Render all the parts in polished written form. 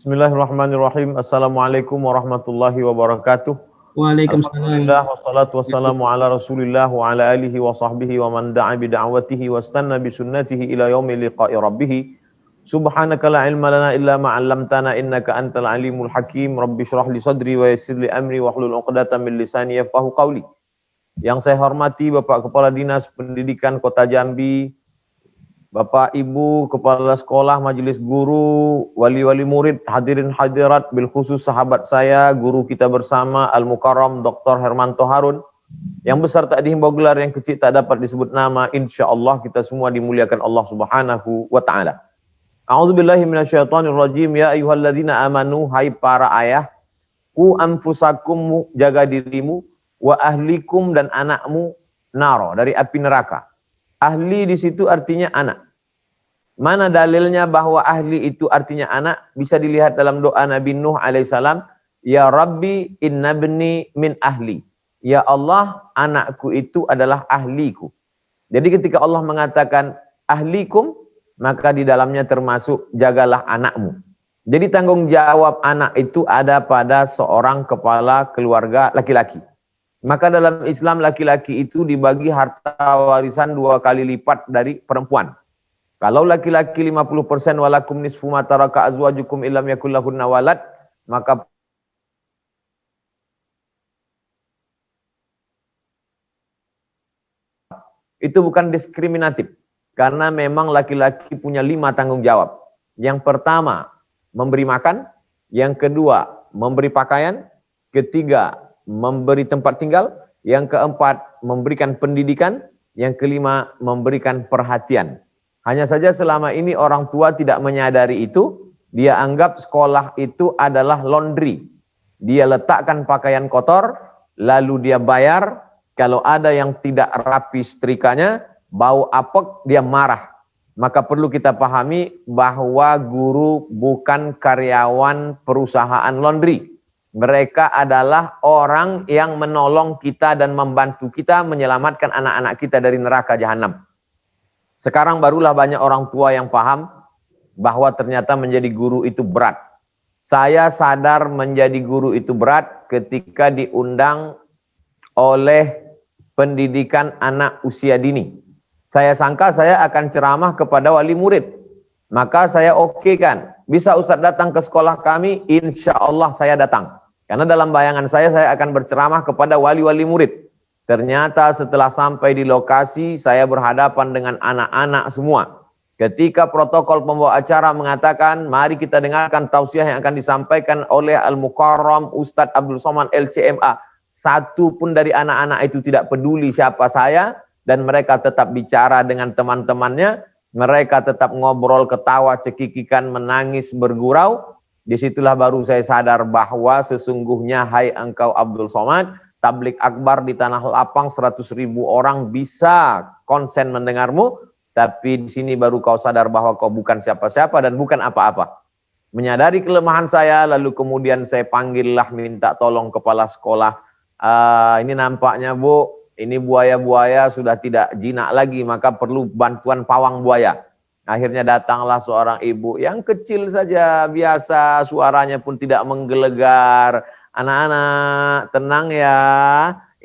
Bismillahirrahmanirrahim. Assalamualaikum warahmatullahi wabarakatuh. Waalaikumsalam. Alhamdulillah wassalatu wassalamu ala Rasulillah wa ala alihi wa sahbihi wa man da'a bi da'watihi wastanna bi sunnatihi ila yaumi liqa'i rabbih. Subhanaka la ilma lana illa ma 'allamtana innaka antal alimul hakim. Rabbi shrah li sadri wa yassir li amri wahlul 'uqdatam min lisani yafqahu qawli. Yang saya hormati Bapak Kepala Dinas Pendidikan Kota Jambi, Bapak Ibu Kepala Sekolah, Majelis Guru, wali-wali murid, hadirin hadirat, bil khusus sahabat saya, guru kita bersama Al-Mukarram Dr. Hermanto Harun. Yang besar tak dihimbau gelar, yang kecil tak dapat disebut nama. Insyaallah kita semua dimuliakan Allah Subhanahu wa taala. A'udzubillahi minasyaitonirrajim. Ya ayyuhalladzina amanu, hai para ayah, ku anfusakum, jaga dirimu, wa ahlikum, dan anakmu, naro, dari api neraka. Ahli di situ artinya anak. Mana dalilnya bahwa ahli itu artinya anak? Bisa dilihat dalam doa Nabi Nuh alaihissalam, Ya Rabbi inna bni min ahli. Ya Allah, anakku itu adalah ahliku. Jadi ketika Allah mengatakan ahlikum, maka di dalamnya termasuk jagalah anakmu. Jadi tanggung jawab anak itu ada pada seorang kepala keluarga laki-laki. Maka dalam Islam laki-laki itu dibagi harta warisan 2 kali lipat dari perempuan. Kalau laki-laki 50% walakum nisfu ma taraka azwajukum illam yakul lahunna walad, maka itu bukan diskriminatif. Karena memang laki-laki punya 5 tanggung jawab. Yang pertama, memberi makan. Yang kedua, memberi pakaian. Ketiga, memberi tempat tinggal. Yang keempat, memberikan pendidikan. Yang kelima, memberikan perhatian. Hanya saja selama ini orang tua tidak menyadari itu. Dia anggap sekolah itu adalah laundry. Dia letakkan pakaian kotor, lalu dia bayar. Kalau ada yang tidak rapi setrikanya, bau apek, dia marah. Maka perlu kita pahami bahwa guru bukan karyawan perusahaan laundry. Mereka adalah orang yang menolong kita dan membantu kita menyelamatkan anak-anak kita dari neraka jahanam. Sekarang barulah banyak orang tua yang paham bahwa ternyata menjadi guru itu berat. Saya sadar menjadi guru itu berat ketika diundang oleh pendidikan anak usia dini. Saya sangka saya akan ceramah kepada wali murid. Maka saya kan, bisa Ustadz datang ke sekolah kami, insya Allah saya datang. Karena dalam bayangan saya akan berceramah kepada wali-wali murid. Ternyata setelah sampai di lokasi, saya berhadapan dengan anak-anak semua. Ketika protokol pembawa acara mengatakan, mari kita dengarkan tausiah yang akan disampaikan oleh Al-Mukarram Ustadz Abdul Somad LCMA. Satu pun dari anak-anak itu tidak peduli siapa saya, dan mereka tetap bicara dengan teman-temannya, mereka tetap ngobrol, ketawa, cekikikan, menangis, bergurau. Disitulah baru saya sadar bahwa sesungguhnya, hai engkau Abdul Somad, tablik akbar di tanah lapang 100.000 orang bisa konsen mendengarmu, tapi di sini baru kau sadar bahwa kau bukan siapa-siapa dan bukan apa-apa. Menyadari kelemahan saya, lalu kemudian saya panggillah minta tolong kepala sekolah. Ini nampaknya Bu, ini buaya-buaya sudah tidak jinak lagi, maka perlu bantuan pawang buaya. Akhirnya datanglah seorang ibu yang kecil saja, biasa, suaranya pun tidak menggelegar. Anak-anak, tenang ya,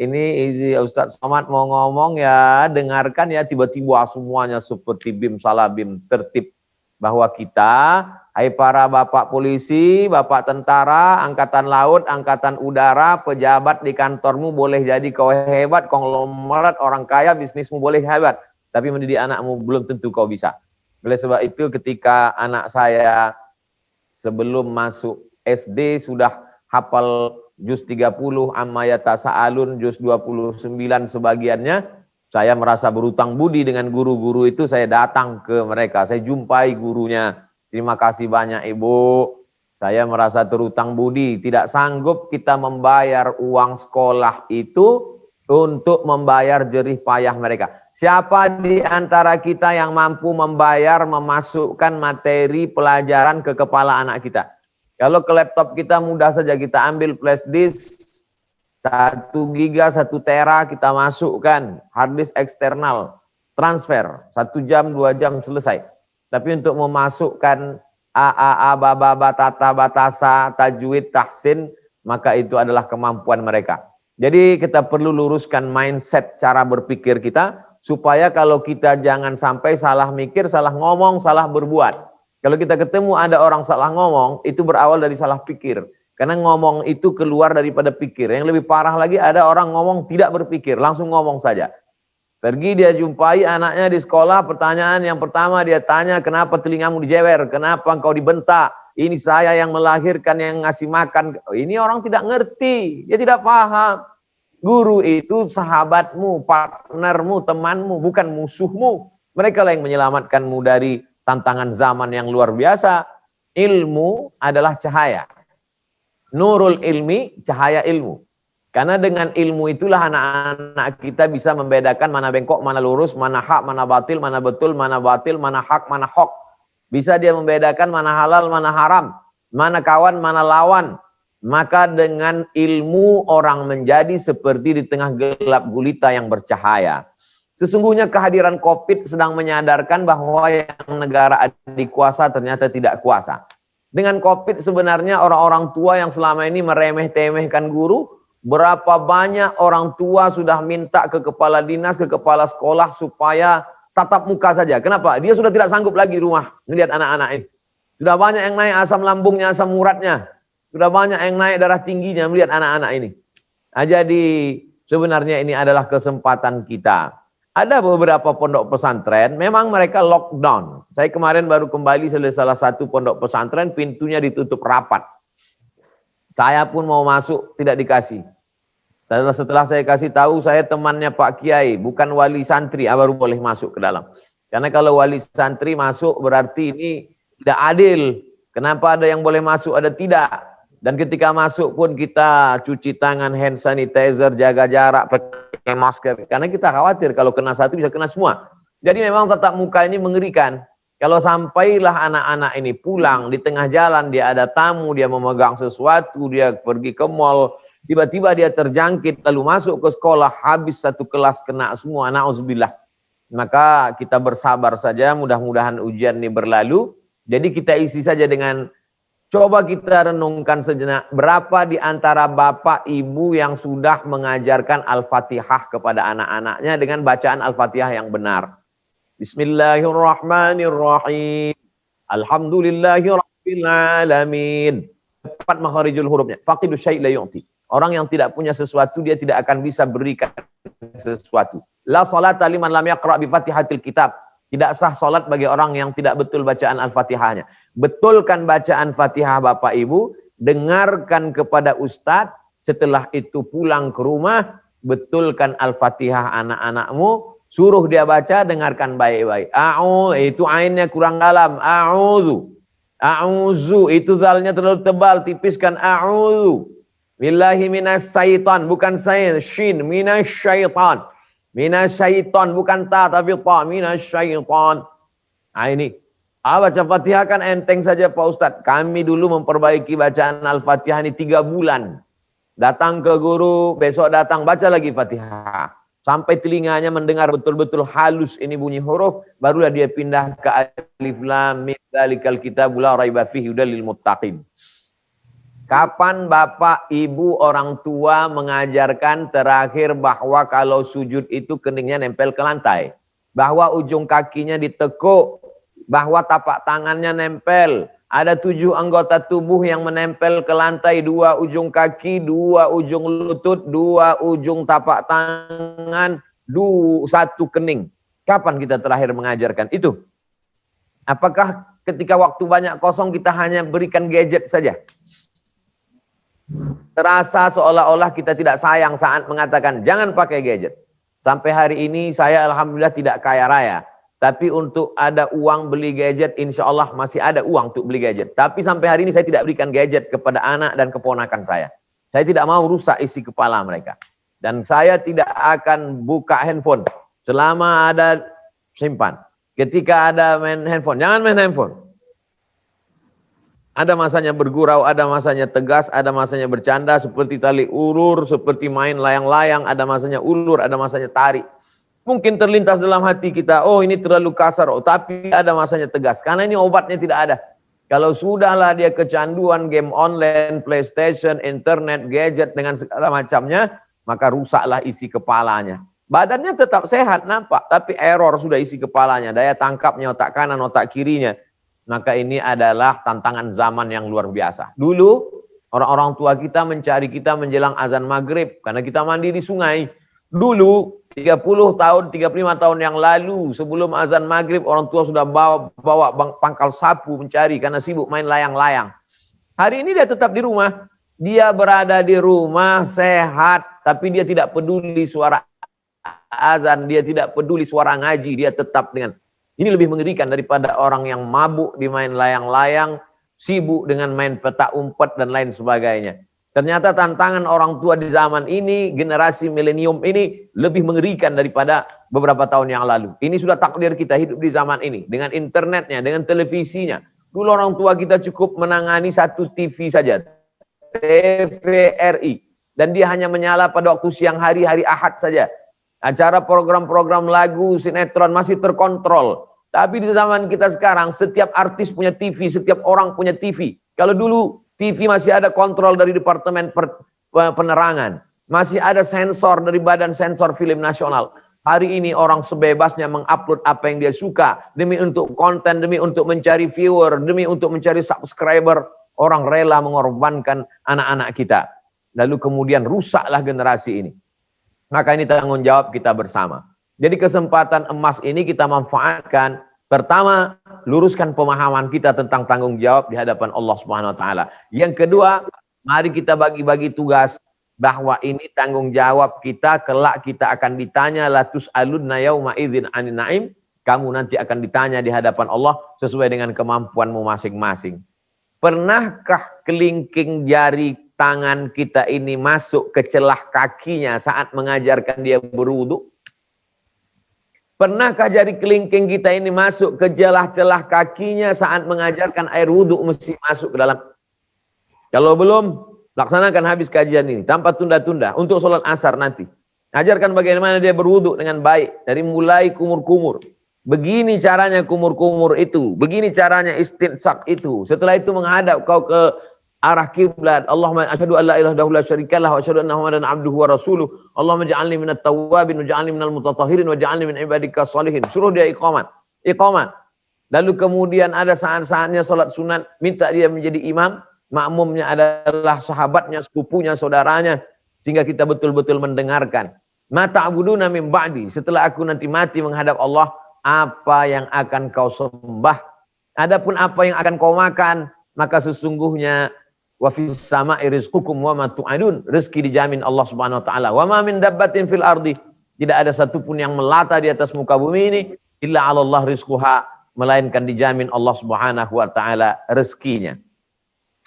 ini Ustadz Somad mau ngomong ya, dengarkan ya. Tiba-tiba semuanya seperti bim salabim tertib. Bahwa kita, hai para bapak polisi, bapak tentara, angkatan laut, angkatan udara, pejabat di kantormu boleh jadi kau hebat, konglomerat, orang kaya, bisnismu boleh hebat. Tapi mendidik anakmu belum tentu kau bisa. Oleh sebab itu ketika anak saya sebelum masuk SD sudah hafal juz 30, amma yatasaalun juz 29 sebagiannya, saya merasa berutang budi dengan guru-guru itu. Saya datang ke mereka, saya jumpai gurunya. Terima kasih banyak Ibu, saya merasa terutang budi. Tidak sanggup kita membayar uang sekolah itu untuk membayar jerih payah mereka. Siapa di antara kita yang mampu membayar, memasukkan materi pelajaran ke kepala anak kita? Kalau ke laptop kita mudah saja, kita ambil flash disk 1 giga, 1 tera kita masukkan, hard disk eksternal, transfer, 1 jam, 2 jam selesai. Tapi untuk memasukkan baba, batata, batasa, tajwid, tahsin, maka itu adalah kemampuan mereka. Jadi kita perlu luruskan mindset cara berpikir kita, supaya kalau kita jangan sampai salah mikir, salah ngomong, salah berbuat. Kalau kita ketemu ada orang salah ngomong, itu berawal dari salah pikir. Karena ngomong itu keluar daripada pikir. Yang lebih parah lagi ada orang ngomong tidak berpikir, langsung ngomong saja. Pergi dia jumpai anaknya di sekolah, pertanyaan yang pertama dia tanya, kenapa telingamu dijewer? Kenapa engkau dibentak? Ini saya yang melahirkan, yang ngasih makan. Ini orang tidak ngerti, dia tidak paham. Guru itu sahabatmu, partnermu, temanmu, bukan musuhmu. Mereka lah yang menyelamatkanmu dari tantangan zaman yang luar biasa. Ilmu adalah cahaya. Nurul ilmi, cahaya ilmu. Karena dengan ilmu itulah anak-anak kita bisa membedakan mana bengkok, mana lurus, mana hak, mana batil, mana betul, mana batil, mana hak, mana hok. Bisa dia membedakan mana halal, mana haram, mana kawan, mana lawan. Maka dengan ilmu orang menjadi seperti di tengah gelap gulita yang bercahaya. Sesungguhnya kehadiran COVID sedang menyadarkan bahwa yang negara adik kuasa ternyata tidak kuasa. Dengan COVID sebenarnya orang-orang tua yang selama ini meremeh-temehkan guru, berapa banyak orang tua sudah minta ke kepala dinas, ke kepala sekolah supaya tatap muka saja. Kenapa? Dia sudah tidak sanggup lagi di rumah melihat anak-anak ini. Sudah banyak yang naik asam lambungnya, asam uratnya. Sudah banyak yang naik darah tingginya melihat anak-anak ini. Nah, jadi sebenarnya ini adalah kesempatan kita. Ada beberapa pondok pesantren, memang mereka lockdown. Saya kemarin baru kembali dari salah satu pondok pesantren, pintunya ditutup rapat. Saya pun mau masuk, tidak dikasih. Setelah saya kasih tahu, saya temannya Pak Kiai, bukan wali santri, baru boleh masuk ke dalam. Karena kalau wali santri masuk berarti ini tidak adil. Kenapa ada yang boleh masuk, ada tidak? Dan ketika masuk pun kita cuci tangan, hand sanitizer, jaga jarak, pakai masker. Karena kita khawatir kalau kena satu bisa kena semua. Jadi memang tatap muka ini mengerikan. Kalau sampailah anak-anak ini pulang di tengah jalan, dia ada tamu, dia memegang sesuatu, dia pergi ke mall, tiba-tiba dia terjangkit, lalu masuk ke sekolah, habis satu kelas kena semua, na'udzubillah. Maka kita bersabar saja, mudah-mudahan ujian ini berlalu. Jadi kita isi saja dengan, coba kita renungkan sejenak, berapa di antara bapak ibu yang sudah mengajarkan Al-Fatihah kepada anak-anaknya dengan bacaan Al-Fatihah yang benar. Bismillahirrahmanirrahim. Alhamdulillahirrahmanirrahim. Tepat makharijul hurufnya. Faqidu syai' la yu'ti. Orang yang tidak punya sesuatu, dia tidak akan bisa berikan sesuatu. La salata liman lam yaqra' bi fatihatil kitab. Tidak sah salat bagi orang yang tidak betul bacaan Al-Fatihahnya. Betulkan bacaan Fatihah Bapak Ibu, dengarkan kepada Ustadz, setelah itu pulang ke rumah, betulkan Al-Fatihah anak-anakmu, suruh dia baca, dengarkan baik-baik. Itu ainnya kurang dalam. A'udzu, itu zalnya terlalu tebal, tipiskan a'udzu. Billahi minas syaitan, bukan saya, shin, minas syaitan. Minas syaitan, bukan ta, tapi ta, minas syaitan. Nah ini. Baca Fatihah kan enteng saja Pak Ustadz. Kami dulu memperbaiki bacaan Al-Fatihah ini 3 bulan. Datang ke guru, besok datang baca lagi Fatihah. Sampai telinganya mendengar betul-betul halus ini bunyi huruf, barulah dia pindah ke alif lam mim dzalikal kitabul la raiba fihi hudal lil muttaqin. Kapan bapak, ibu, orang tua mengajarkan terakhir bahwa kalau sujud itu keningnya nempel ke lantai, bahwa ujung kakinya ditekuk, bahwa tapak tangannya nempel, ada 7 anggota tubuh yang menempel ke lantai, 2 ujung kaki, 2 ujung lutut, 2 ujung tapak tangan, 1 kening. Kapan kita terakhir mengajarkan itu? Apakah ketika waktu banyak kosong kita hanya berikan gadget saja? Terasa seolah-olah kita tidak sayang saat mengatakan jangan pakai gadget. Sampai hari ini saya alhamdulillah tidak kaya raya. Tapi untuk ada uang beli gadget, insya Allah masih ada uang untuk beli gadget. Tapi sampai hari ini saya tidak berikan gadget kepada anak dan keponakan saya. Saya tidak mau rusak isi kepala mereka. Dan saya tidak akan buka handphone selama ada simpan. Ketika ada main handphone, jangan main handphone. Ada masanya bergurau, ada masanya tegas, ada masanya bercanda, seperti tali ulur, seperti main layang-layang, ada masanya ulur, ada masanya tarik. Mungkin terlintas dalam hati kita, oh ini terlalu kasar, tapi ada masanya tegas. Karena ini obatnya tidak ada. Kalau sudahlah dia kecanduan game online, PlayStation, internet, gadget dengan segala macamnya, maka rusaklah isi kepalanya. Badannya tetap sehat nampak, tapi error sudah isi kepalanya, daya tangkapnya, otak kanan, otak kirinya. Maka ini adalah tantangan zaman yang luar biasa. Dulu orang-orang tua kita mencari kita menjelang azan maghrib karena kita mandi di sungai. Dulu 30 tahun, 35 tahun yang lalu sebelum azan maghrib orang tua sudah bawa pangkal sapu mencari karena sibuk main layang-layang. Hari ini dia tetap di rumah. Dia berada di rumah sehat, tapi dia tidak peduli suara azan, dia tidak peduli suara ngaji, dia tetap dengan ini lebih mengerikan daripada orang yang mabuk di main layang-layang, sibuk dengan main petak umpet dan lain sebagainya. Ternyata tantangan orang tua di zaman ini, generasi milenium ini lebih mengerikan daripada beberapa tahun yang lalu. Ini sudah takdir kita hidup di zaman ini, dengan internetnya, dengan televisinya. Dulu orang tua kita cukup menangani satu TV saja, TVRI, dan dia hanya menyala pada waktu siang hari Ahad saja. Acara program-program lagu, sinetron masih terkontrol. Tapi di zaman kita sekarang, setiap artis punya TV, setiap orang punya TV. Kalau dulu TV masih ada kontrol dari Departemen Penerangan. Masih ada sensor dari Badan Sensor Film Nasional. Hari ini orang sebebasnya mengupload apa yang dia suka. Demi untuk konten, demi untuk mencari viewer, demi untuk mencari subscriber. Orang rela mengorbankan anak-anak kita. Lalu kemudian rusaklah generasi ini. Maka ini tanggung jawab kita bersama. Jadi kesempatan emas ini kita manfaatkan. Pertama, luruskan pemahaman kita tentang tanggung jawab di hadapan Allah Subhanahu wa taala. Yang kedua, mari kita bagi-bagi tugas bahwa ini tanggung jawab kita, kelak kita akan ditanya la tus'alunna yauma idzin 'anin na'im. Kamu nanti akan ditanya di hadapan Allah sesuai dengan kemampuanmu masing-masing. Pernahkah kelingking jari tangan kita ini masuk ke celah kakinya saat mengajarkan dia berwudu? Pernahkah jari kelingking kita ini masuk ke celah-celah kakinya saat mengajarkan air wudu mesti masuk ke dalam? Kalau belum, laksanakan habis kajian ini tanpa tunda-tunda untuk sholat asar nanti. Ajarkan bagaimana dia berwudu dengan baik dari mulai kumur-kumur. Begini caranya kumur-kumur itu, begini caranya istinsak itu. Setelah itu menghadap kau ke arah kiblat. Allahumma asyhadu an la ilaha illallah la syarikalah wa asyhadu anna Muhammadan abduhu wa rasuluh. Allahumma ja'alni minat tawwabin wa ja'alni minal mutatahhirin wa ja'alni min ibadika shalihin. Suruh dia iqamat. Iqamat. Lalu kemudian ada saat-saatnya salat sunat, minta dia menjadi imam, makmumnya adalah sahabatnya, sepupunya, saudaranya, sehingga kita betul-betul mendengarkan. Ma ta'buduna min ba'di, setelah aku nanti mati menghadap Allah, apa yang akan kau sembah? Adapun apa yang akan kau makan, maka sesungguhnya wa fis sama'i rizqukum wa ma tu'adun, rezeki dijamin Allah Subhanahu wa taala. Wa ma min dabbatin fil ardi, tidak ada satupun yang melata di atas muka bumi ini illa 'ala Allah rizquha, melainkan dijamin Allah Subhanahu wa taala rezekinya.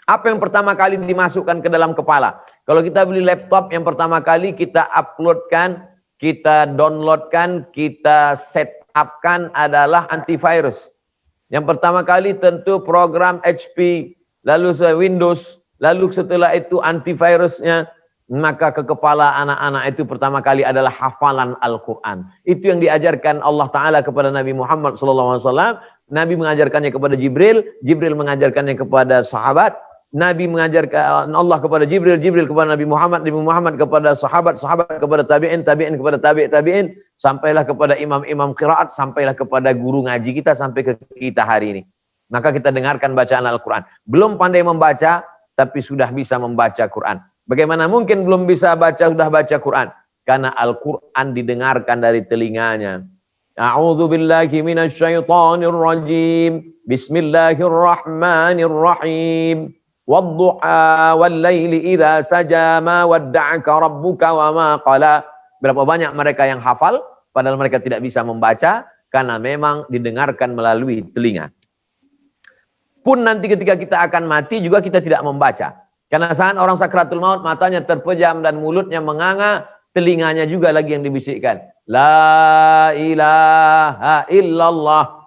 Apa yang pertama kali dimasukkan ke dalam kepala? Kalau kita beli laptop, yang pertama kali kita uploadkan, kita downloadkan, kita setupkan adalah antivirus. Yang pertama kali tentu program HP, lalu Windows, lalu setelah itu antivirusnya, maka ke kepala anak-anak itu pertama kali adalah hafalan Al-Quran. Itu yang diajarkan Allah Ta'ala kepada Nabi Muhammad SAW. Nabi mengajarkannya kepada Jibril, Jibril mengajarkannya kepada sahabat, Nabi mengajarkan Allah kepada Jibril, Jibril kepada Nabi Muhammad, Nabi Muhammad kepada sahabat, sahabat kepada tabi'in, tabi'in kepada tabi'in, sampailah kepada imam-imam qiraat, sampailah kepada guru ngaji kita, sampai ke kita hari ini. Maka kita dengarkan bacaan Al-Quran. Belum pandai membaca, tapi sudah bisa membaca Quran. Bagaimana mungkin belum bisa baca, sudah baca Quran? Karena Al-Quran didengarkan dari telinganya. A'udzu billahi minasyaitonir rajim. Bismillahirrahmanirrahim. Wadduha wal-laili idza saja ma wadda'aka rabbuka wa ma qala. Berapa banyak mereka yang hafal padahal mereka tidak bisa membaca karena memang didengarkan melalui telinga. Pun nanti ketika kita akan mati juga kita tidak membaca. Karena saat orang sakratul maut matanya terpejam dan mulutnya menganga, telinganya juga lagi yang dibisikkan. La ilaha illallah.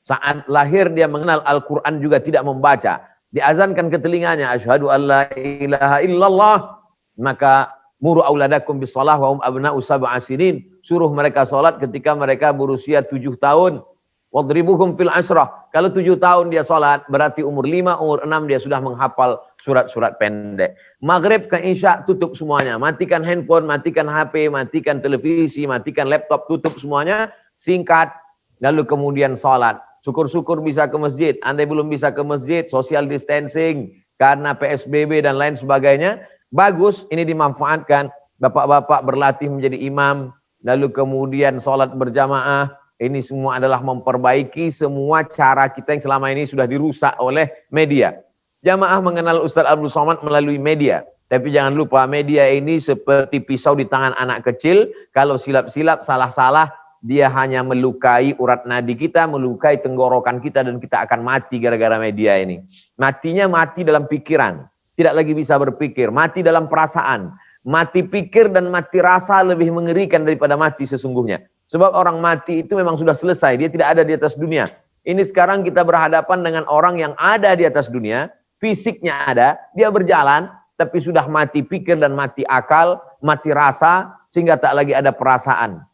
Saat lahir dia mengenal Al-Quran juga tidak membaca. Diazankan ke telinganya, asyhadu an la ilaha illallah, maka muru auladakum bisalah wa hum abna'u sab'a sinin, suruh mereka salat ketika mereka berusia 7 tahun. Wadribuhum fil asrah. Kalau 7 tahun dia sholat, berarti umur 5, umur 6 dia sudah menghafal surat-surat pendek. Maghrib ke Isya tutup semuanya. Matikan handphone, matikan HP, matikan televisi, matikan laptop, tutup semuanya. Singkat, lalu kemudian sholat. Syukur-syukur bisa ke masjid. Andai belum bisa ke masjid, social distancing, karena PSBB dan lain sebagainya. Bagus, ini dimanfaatkan. Bapak-bapak berlatih menjadi imam, lalu kemudian sholat berjamaah. Ini semua adalah memperbaiki semua cara kita yang selama ini sudah dirusak oleh media. Jamaah mengenal Ustadz Abdul Somad melalui media. Tapi jangan lupa, media ini seperti pisau di tangan anak kecil. Kalau silap-silap, salah-salah, dia hanya melukai urat nadi kita, melukai tenggorokan kita, dan kita akan mati gara-gara media ini. Matinya mati dalam pikiran. Tidak lagi bisa berpikir. Mati dalam perasaan. Mati pikir dan mati rasa lebih mengerikan daripada mati sesungguhnya. Sebab orang mati itu memang sudah selesai. Dia tidak ada di atas dunia. Ini sekarang kita berhadapan dengan orang yang ada di atas dunia. Fisiknya ada. Dia berjalan. Tapi sudah mati pikir dan mati akal. Mati rasa. Sehingga tak lagi ada perasaan.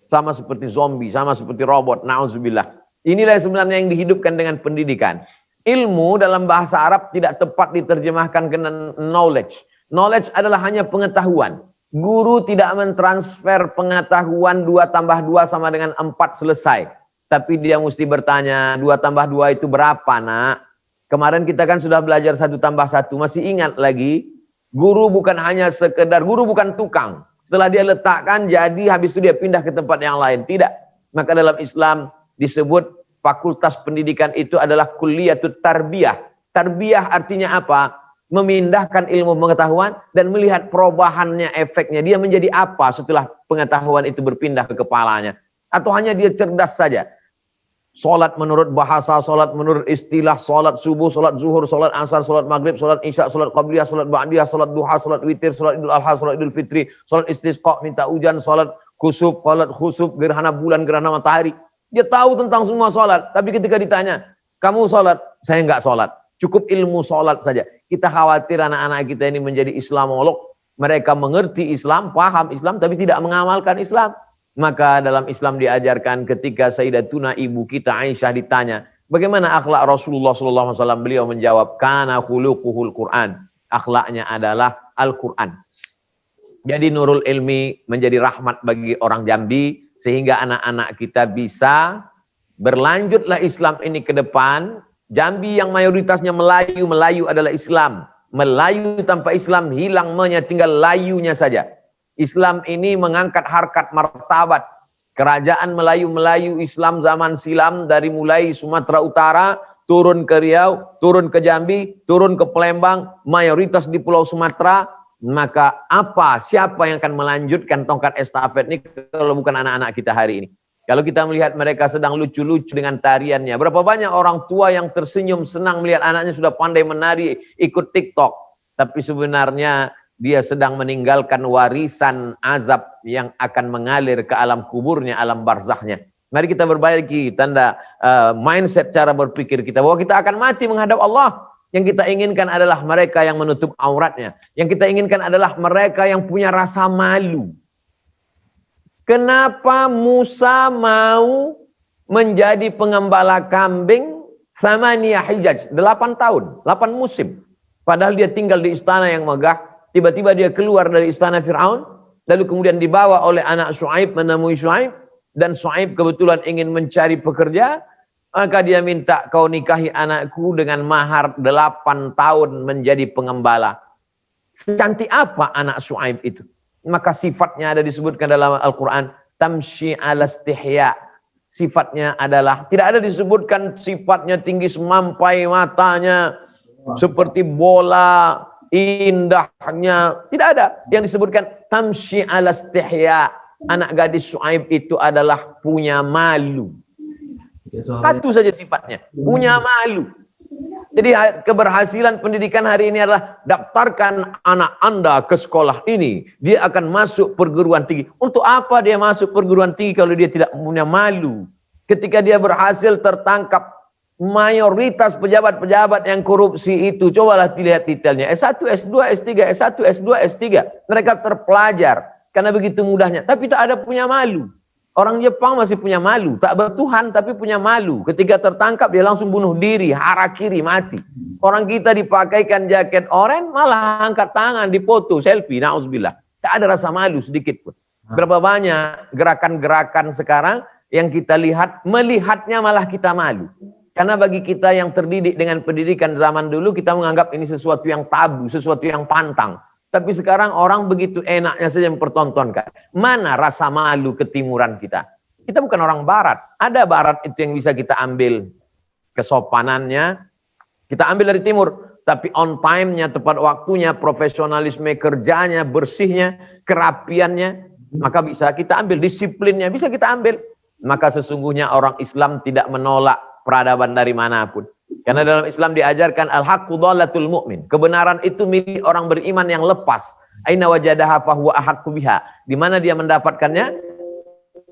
Sama seperti zombie. Sama seperti robot. Na'udzubillah. Inilah sebenarnya yang dihidupkan dengan pendidikan. Ilmu dalam bahasa Arab tidak tepat diterjemahkan ke knowledge. Knowledge adalah hanya pengetahuan. Guru tidak mentransfer pengetahuan 2 tambah 2 sama dengan 4 selesai. Tapi dia mesti bertanya, 2 tambah 2 itu berapa, nak? Kemarin kita kan sudah belajar 1 tambah 1. Masih ingat lagi? Guru bukan hanya sekedar, guru bukan tukang. Setelah dia letakkan, jadi habis itu dia pindah ke tempat yang lain. Tidak. Maka dalam Islam disebut fakultas pendidikan itu adalah kulliyatut tarbiyah. Tarbiyah artinya apa? Memindahkan ilmu pengetahuan dan melihat perubahannya, efeknya. Dia menjadi apa setelah pengetahuan itu berpindah ke kepalanya. Atau hanya dia cerdas saja. Salat menurut bahasa, salat menurut istilah, salat subuh, salat zuhur, salat asar, salat maghrib, salat isya, salat qabliyah, salat ba'diyah, salat duha, salat witir, salat idul adha, salat idul fitri, salat istisqa, minta hujan, salat kusuf, gerhana bulan, gerhana matahari. Dia tahu tentang semua salat. Tapi ketika ditanya, kamu salat? Saya enggak salat. Cukup ilmu salat saja. Kita khawatir anak-anak kita ini menjadi Islamolog. Mereka mengerti Islam, paham Islam, tapi tidak mengamalkan Islam. Maka dalam Islam diajarkan ketika Sayyidatuna ibu kita Aisyah ditanya, bagaimana akhlak Rasulullah SAW? Beliau menjawab, kana khuluquhul Quran. Akhlaknya adalah Al-Quran. Jadi Nurul Ilmi menjadi rahmat bagi orang Jambi, sehingga anak-anak kita bisa berlanjutlah Islam ini ke depan. Jambi yang mayoritasnya Melayu, Melayu adalah Islam. Melayu tanpa Islam hilang, tinggal layunya saja. Islam ini mengangkat harkat martabat. Kerajaan Melayu Islam zaman silam dari mulai Sumatera Utara, turun ke Riau, turun ke Jambi, turun ke Palembang, mayoritas di Pulau Sumatera. Maka siapa yang akan melanjutkan tongkat estafet ini kalau bukan anak-anak kita hari ini? Kalau kita melihat mereka sedang lucu-lucu dengan tariannya. Berapa banyak orang tua yang tersenyum senang melihat anaknya sudah pandai menari, ikut TikTok. Tapi sebenarnya dia sedang meninggalkan warisan azab yang akan mengalir ke alam kuburnya, alam barzahnya. Mari kita perbaiki tanda mindset cara berpikir kita. Bahwa kita akan mati menghadap Allah. Yang kita inginkan adalah mereka yang menutup auratnya. Yang kita inginkan adalah mereka yang punya rasa malu. Kenapa Musa mau menjadi pengembala kambing Thamaniyah Hijaj? 8 tahun, 8 musim. Padahal dia tinggal di istana yang megah. Tiba-tiba dia keluar dari istana Fir'aun. Lalu kemudian dibawa oleh anak Syuaib menemui Syuaib. Dan Syuaib kebetulan ingin mencari pekerja. Maka dia minta, kau nikahi anakku dengan mahar 8 tahun menjadi pengembala. Secantik apa anak Syuaib itu? Maka sifatnya ada disebutkan dalam Al-Quran. Tamshi ala istihya. Sifatnya adalah, tidak ada disebutkan sifatnya tinggi semampai matanya. Seperti bola, indahnya. Tidak ada. Yang disebutkan tamshi ala istihya. Anak gadis Syuaib itu adalah punya malu. Satu saja sifatnya. Punya malu. Jadi keberhasilan pendidikan hari ini adalah daftarkan anak Anda ke sekolah ini. Dia akan masuk perguruan tinggi. Untuk apa dia masuk perguruan tinggi kalau dia tidak punya malu? Ketika dia berhasil tertangkap mayoritas pejabat-pejabat yang korupsi itu, cobalah dilihat detailnya. S1, S2, S3, S1, S2, S3. Mereka terpelajar karena begitu mudahnya. Tapi tak ada punya malu. Orang Jepang masih punya malu, tak bertuhan tapi punya malu. Ketika tertangkap dia langsung bunuh diri, harakiri, mati. Orang kita dipakaikan jaket oranye malah angkat tangan, dipoto, selfie, na'udzubillah. Tak ada rasa malu sedikit pun. Berapa banyak gerakan-gerakan sekarang yang kita lihat, melihatnya malah kita malu. Karena bagi kita yang terdidik dengan pendidikan zaman dulu, kita menganggap ini sesuatu yang tabu, sesuatu yang pantang. Tapi sekarang orang begitu enaknya saja mempertontonkan. Mana rasa malu ketimuran kita? Kita bukan orang barat. Ada barat itu yang bisa kita ambil kesopanannya. Kita ambil dari timur. Tapi on time-nya, tepat waktunya, profesionalisme kerjanya, bersihnya, kerapiannya. Maka bisa kita ambil. Disiplinnya bisa kita ambil. Maka sesungguhnya orang Islam tidak menolak peradaban dari manapun. Karena dalam Islam diajarkan al-haqqu dhalatul mu'min. Kebenaran itu milik orang beriman yang lepas. Aina wajadaha fahuwa ahaqqu biha. Di mana dia mendapatkannya,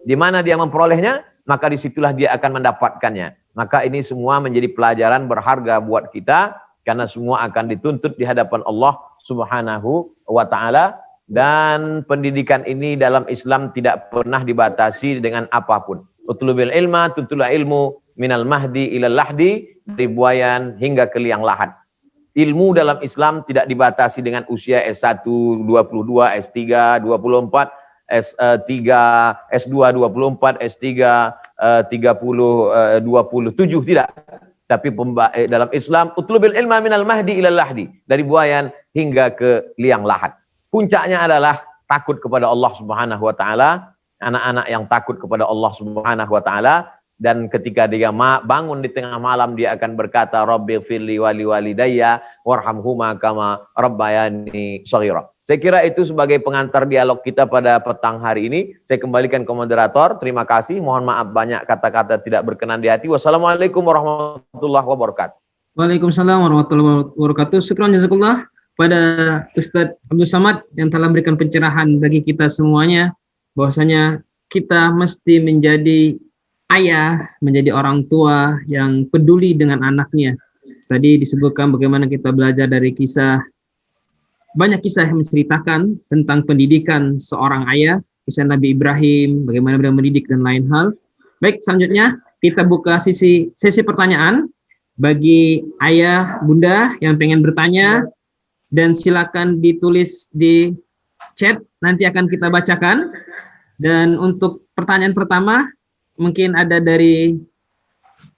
di mana dia memperolehnya, maka disitulah dia akan mendapatkannya. Maka ini semua menjadi pelajaran berharga buat kita, karena semua akan dituntut di hadapan Allah Subhanahu wa ta'ala. Dan pendidikan ini dalam Islam tidak pernah dibatasi dengan apapun. Utlubil ilma, tutula ilmu, minal mahdi ilal lahdi, dari buayan hingga ke liang lahat. Ilmu dalam Islam tidak dibatasi dengan usia S1 22, S3 24, S3, S2 24, S3 30 27, tidak. Tapi dalam Islam utlubil ilma minal mahdi ilal lahdi, dari buayan hingga ke liang lahat. Puncaknya adalah takut kepada Allah Subhanahu wa taala. Anak-anak yang takut kepada Allah Subhanahu wa taala, dan ketika dia bangun di tengah malam dia akan berkata Rabbighfirli wa liwalidayya warhamhuma kama rabbayani shaghira. Saya kira itu sebagai pengantar dialog kita pada petang hari ini. Saya kembalikan ke moderator. Terima kasih. Mohon maaf banyak kata-kata tidak berkenan di hati. Wassalamualaikum warahmatullahi wabarakatuh. Waalaikumsalam warahmatullahi wabarakatuh. Syukran jazakallah pada Ustadz Abdul Samad yang telah memberikan pencerahan bagi kita semuanya, bahwasanya kita mesti menjadi ayah, menjadi orang tua yang peduli dengan anaknya. Tadi disebutkan bagaimana kita belajar dari kisah, banyak kisah yang menceritakan tentang pendidikan seorang ayah, kisah Nabi Ibrahim, bagaimana beliau mendidik dan lain hal. Baik, selanjutnya kita buka sesi pertanyaan bagi ayah, bunda yang pengen bertanya, dan silakan ditulis di chat, nanti akan kita bacakan. Dan untuk pertanyaan pertama, mungkin ada dari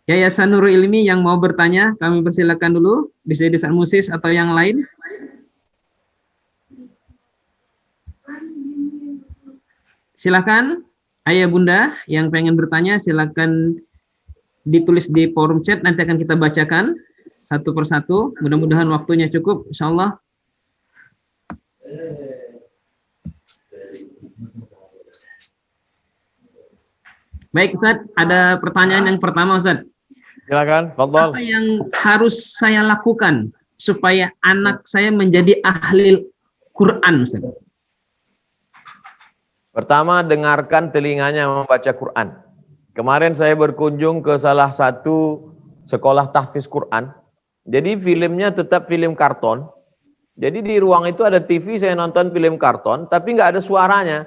Yayasan Nurul Ilmi yang mau bertanya, kami persilakan dulu, bisa Desa Musis atau yang lain. Silakan, ayah bunda yang pengen bertanya, silakan ditulis di forum chat, nanti akan kita bacakan satu persatu. Mudah-mudahan waktunya cukup, insyaallah. Baik Ustadz, ada pertanyaan yang pertama Ustadz. Silakan, fadhal. Apa yang harus saya lakukan supaya anak saya menjadi ahli Quran Ustadz? Pertama, dengarkan telinganya membaca Quran. Kemarin saya berkunjung ke salah satu sekolah tahfiz Quran. Jadi filmnya tetap film karton. Jadi di ruang itu ada TV, saya nonton film karton, tapi nggak ada suaranya.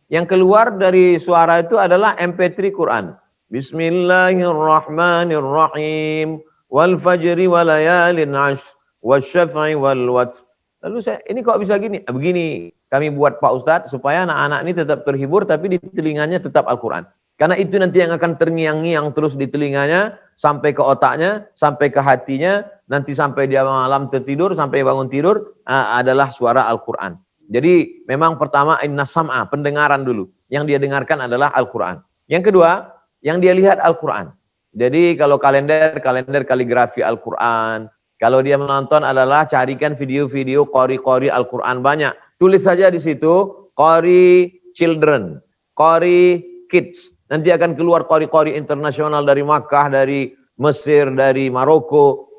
Yang keluar dari suara itu adalah MP3 Quran. Bismillahirrahmanirrahim. Wal fajri wa layalin ashr. Wasyaf'i wal watr. Lalu saya, ini kok bisa gini? Begini kami buat Pak Ustadz, supaya anak-anak ini tetap terhibur, tapi di telinganya tetap Al-Quran. Karena itu nanti yang akan terngiang-ngiang terus di telinganya, sampai ke otaknya, sampai ke hatinya, nanti sampai dia malam tertidur, sampai bangun tidur, adalah suara Al-Quran. Jadi memang pertama inna sam'a, pendengaran dulu. Yang dia dengarkan adalah Al-Quran. Yang kedua, yang dia lihat Al-Quran. Jadi kalau kalender kaligrafi Al-Quran. Kalau dia menonton adalah carikan video-video qori-qori Al-Quran banyak. Tulis saja di situ qori children, qori kids. Nanti akan keluar qori-qori internasional dari Makkah, dari Mesir, dari Maroko.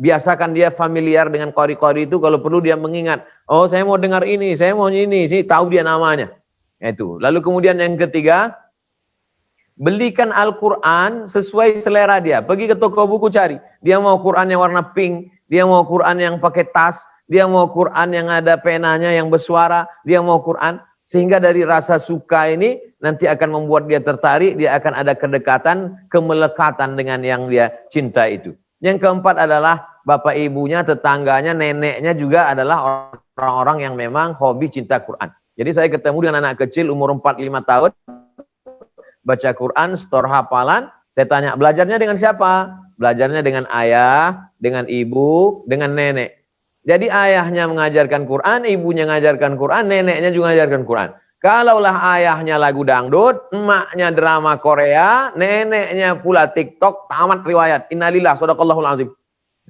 Biasakan dia familiar dengan qori-qori itu, kalau perlu dia mengingat. Oh, saya mau dengar ini, saya mau ini, sih tahu dia namanya. Itu. Lalu kemudian yang ketiga, belikan Al-Quran sesuai selera dia. Pergi ke toko buku cari. Dia mau Quran yang warna pink, dia mau Quran yang pakai tas, dia mau Quran yang ada penanya yang bersuara, dia mau Quran. Sehingga dari rasa suka ini nanti akan membuat dia tertarik, dia akan ada kedekatan, kemelekatan dengan yang dia cinta itu. Yang keempat adalah bapak ibunya, tetangganya, neneknya juga adalah orang-orang yang memang hobi cinta Quran. Jadi saya ketemu dengan anak kecil umur 4-5 tahun, baca Quran, setor hafalan, saya tanya, belajarnya dengan siapa? Belajarnya dengan ayah, dengan ibu, dengan nenek. Jadi ayahnya mengajarkan Quran, ibunya mengajarkan Quran, neneknya juga mengajarkan Quran. Kalaulah ayahnya lagu dangdut, emaknya drama Korea, neneknya pula TikTok, tamat riwayat. Innalillah, sadaqallahul azim.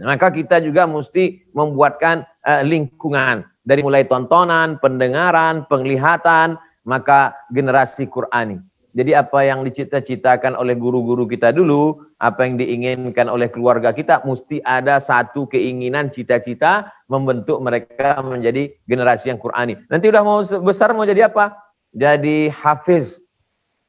Maka kita juga mesti membuatkan lingkungan. Dari mulai tontonan, pendengaran, penglihatan, maka generasi Qurani. Jadi apa yang dicita-citakan oleh guru-guru kita dulu, apa yang diinginkan oleh keluarga kita, mesti ada satu keinginan, cita-cita membentuk mereka menjadi generasi yang Qurani. Nanti udah mau besar mau jadi apa? Jadi hafiz.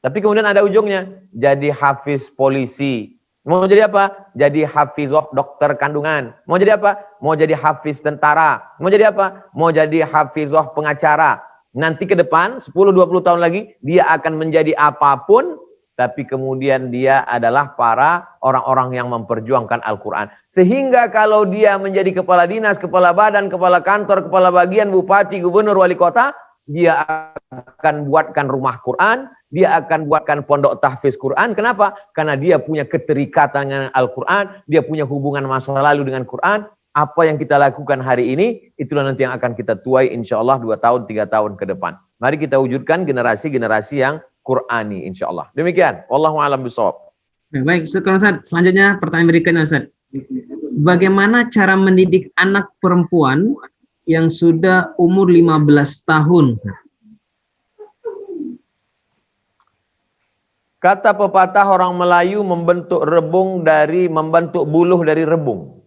Tapi kemudian ada ujungnya, jadi hafiz polisi. Mau jadi apa? Jadi hafizoh dokter kandungan. Mau jadi apa? Mau jadi hafiz tentara. Mau jadi apa? Mau jadi hafizoh pengacara. Nanti ke depan 10-20 tahun lagi dia akan menjadi apapun, tapi kemudian dia adalah para orang-orang yang memperjuangkan Al-Quran. Sehingga kalau dia menjadi kepala dinas, kepala badan, kepala kantor, kepala bagian, bupati, gubernur, wali kota, dia akan buatkan rumah Quran, dia akan buatkan pondok tahfiz Quran. Kenapa? Karena dia punya keterikatan dengan Al-Quran, dia punya hubungan masa lalu dengan Quran. Apa yang kita lakukan hari ini, itulah nanti yang akan kita tuai insya Allah 2 tahun, 3 tahun ke depan. Mari kita wujudkan generasi-generasi yang Qurani insya Allah. Demikian. Wallahu a'lam bishawab. Baik, sekarang Ustaz. Selanjutnya pertanyaan berikutnya Ustaz. Bagaimana cara mendidik anak perempuan yang sudah umur 15 tahun? Ustaz? Kata pepatah orang Melayu membentuk buluh dari rebung.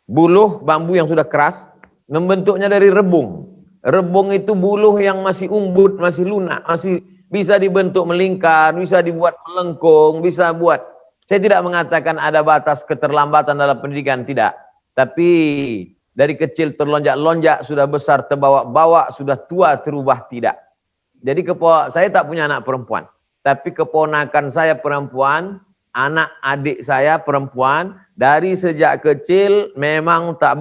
Buluh bambu yang sudah keras, membentuknya dari rebung. Rebung itu buluh yang masih umbut, masih lunak, masih bisa dibentuk melingkar, bisa dibuat melengkung, bisa buat. Saya tidak mengatakan ada batas keterlambatan dalam pendidikan, tidak. Tapi dari kecil terlonjak-lonjak, sudah besar terbawa-bawa, sudah tua terubah, tidak. Jadi saya tak punya anak perempuan. Tapi keponakan saya perempuan, anak adik saya perempuan, dari sejak kecil memang tidak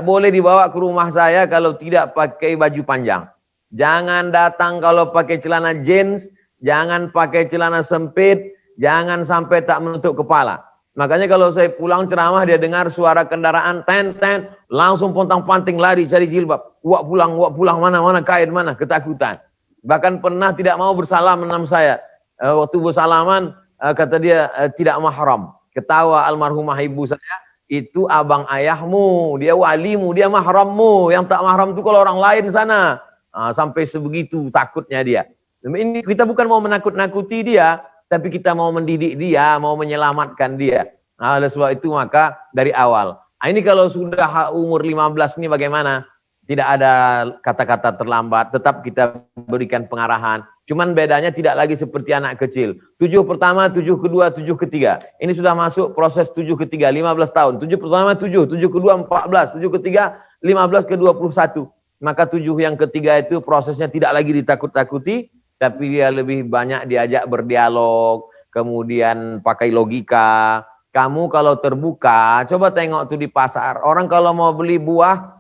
boleh dibawa ke rumah saya kalau tidak pakai baju panjang. Jangan datang kalau pakai celana jeans, jangan pakai celana sempit, jangan sampai tak menutup kepala. Makanya kalau saya pulang ceramah, dia dengar suara kendaraan, ten, langsung pontang-panting lari cari jilbab. Wak pulang, mana kain, mana, ketakutan. Bahkan pernah tidak mau bersalam dengan saya. Waktu bersalaman, kata dia tidak mahram. Ketawa almarhumah ibu saya, itu abang ayahmu, dia walimu, dia mahrammu. Yang tak mahram itu kalau orang lain sana. Sampai sebegitu takutnya dia. Ini kita bukan mau menakut-nakuti dia, tapi kita mau mendidik dia, mau menyelamatkan dia. Oleh sebab itu maka dari awal. Ini kalau sudah umur 15 ini bagaimana? Tidak ada kata-kata terlambat, tetap kita berikan pengarahan. Cuman bedanya tidak lagi seperti anak kecil. 7 pertama, 7 kedua, 7 ketiga. Ini sudah masuk proses 7 ketiga, 15 tahun. 7 pertama 7, 7 kedua 14, 7 ketiga 15 ke 21. Maka 7 yang ketiga itu prosesnya tidak lagi ditakut-takuti, tapi dia lebih banyak diajak berdialog, kemudian pakai logika. Kamu kalau terbuka, coba tengok tuh di pasar. Orang kalau mau beli buah,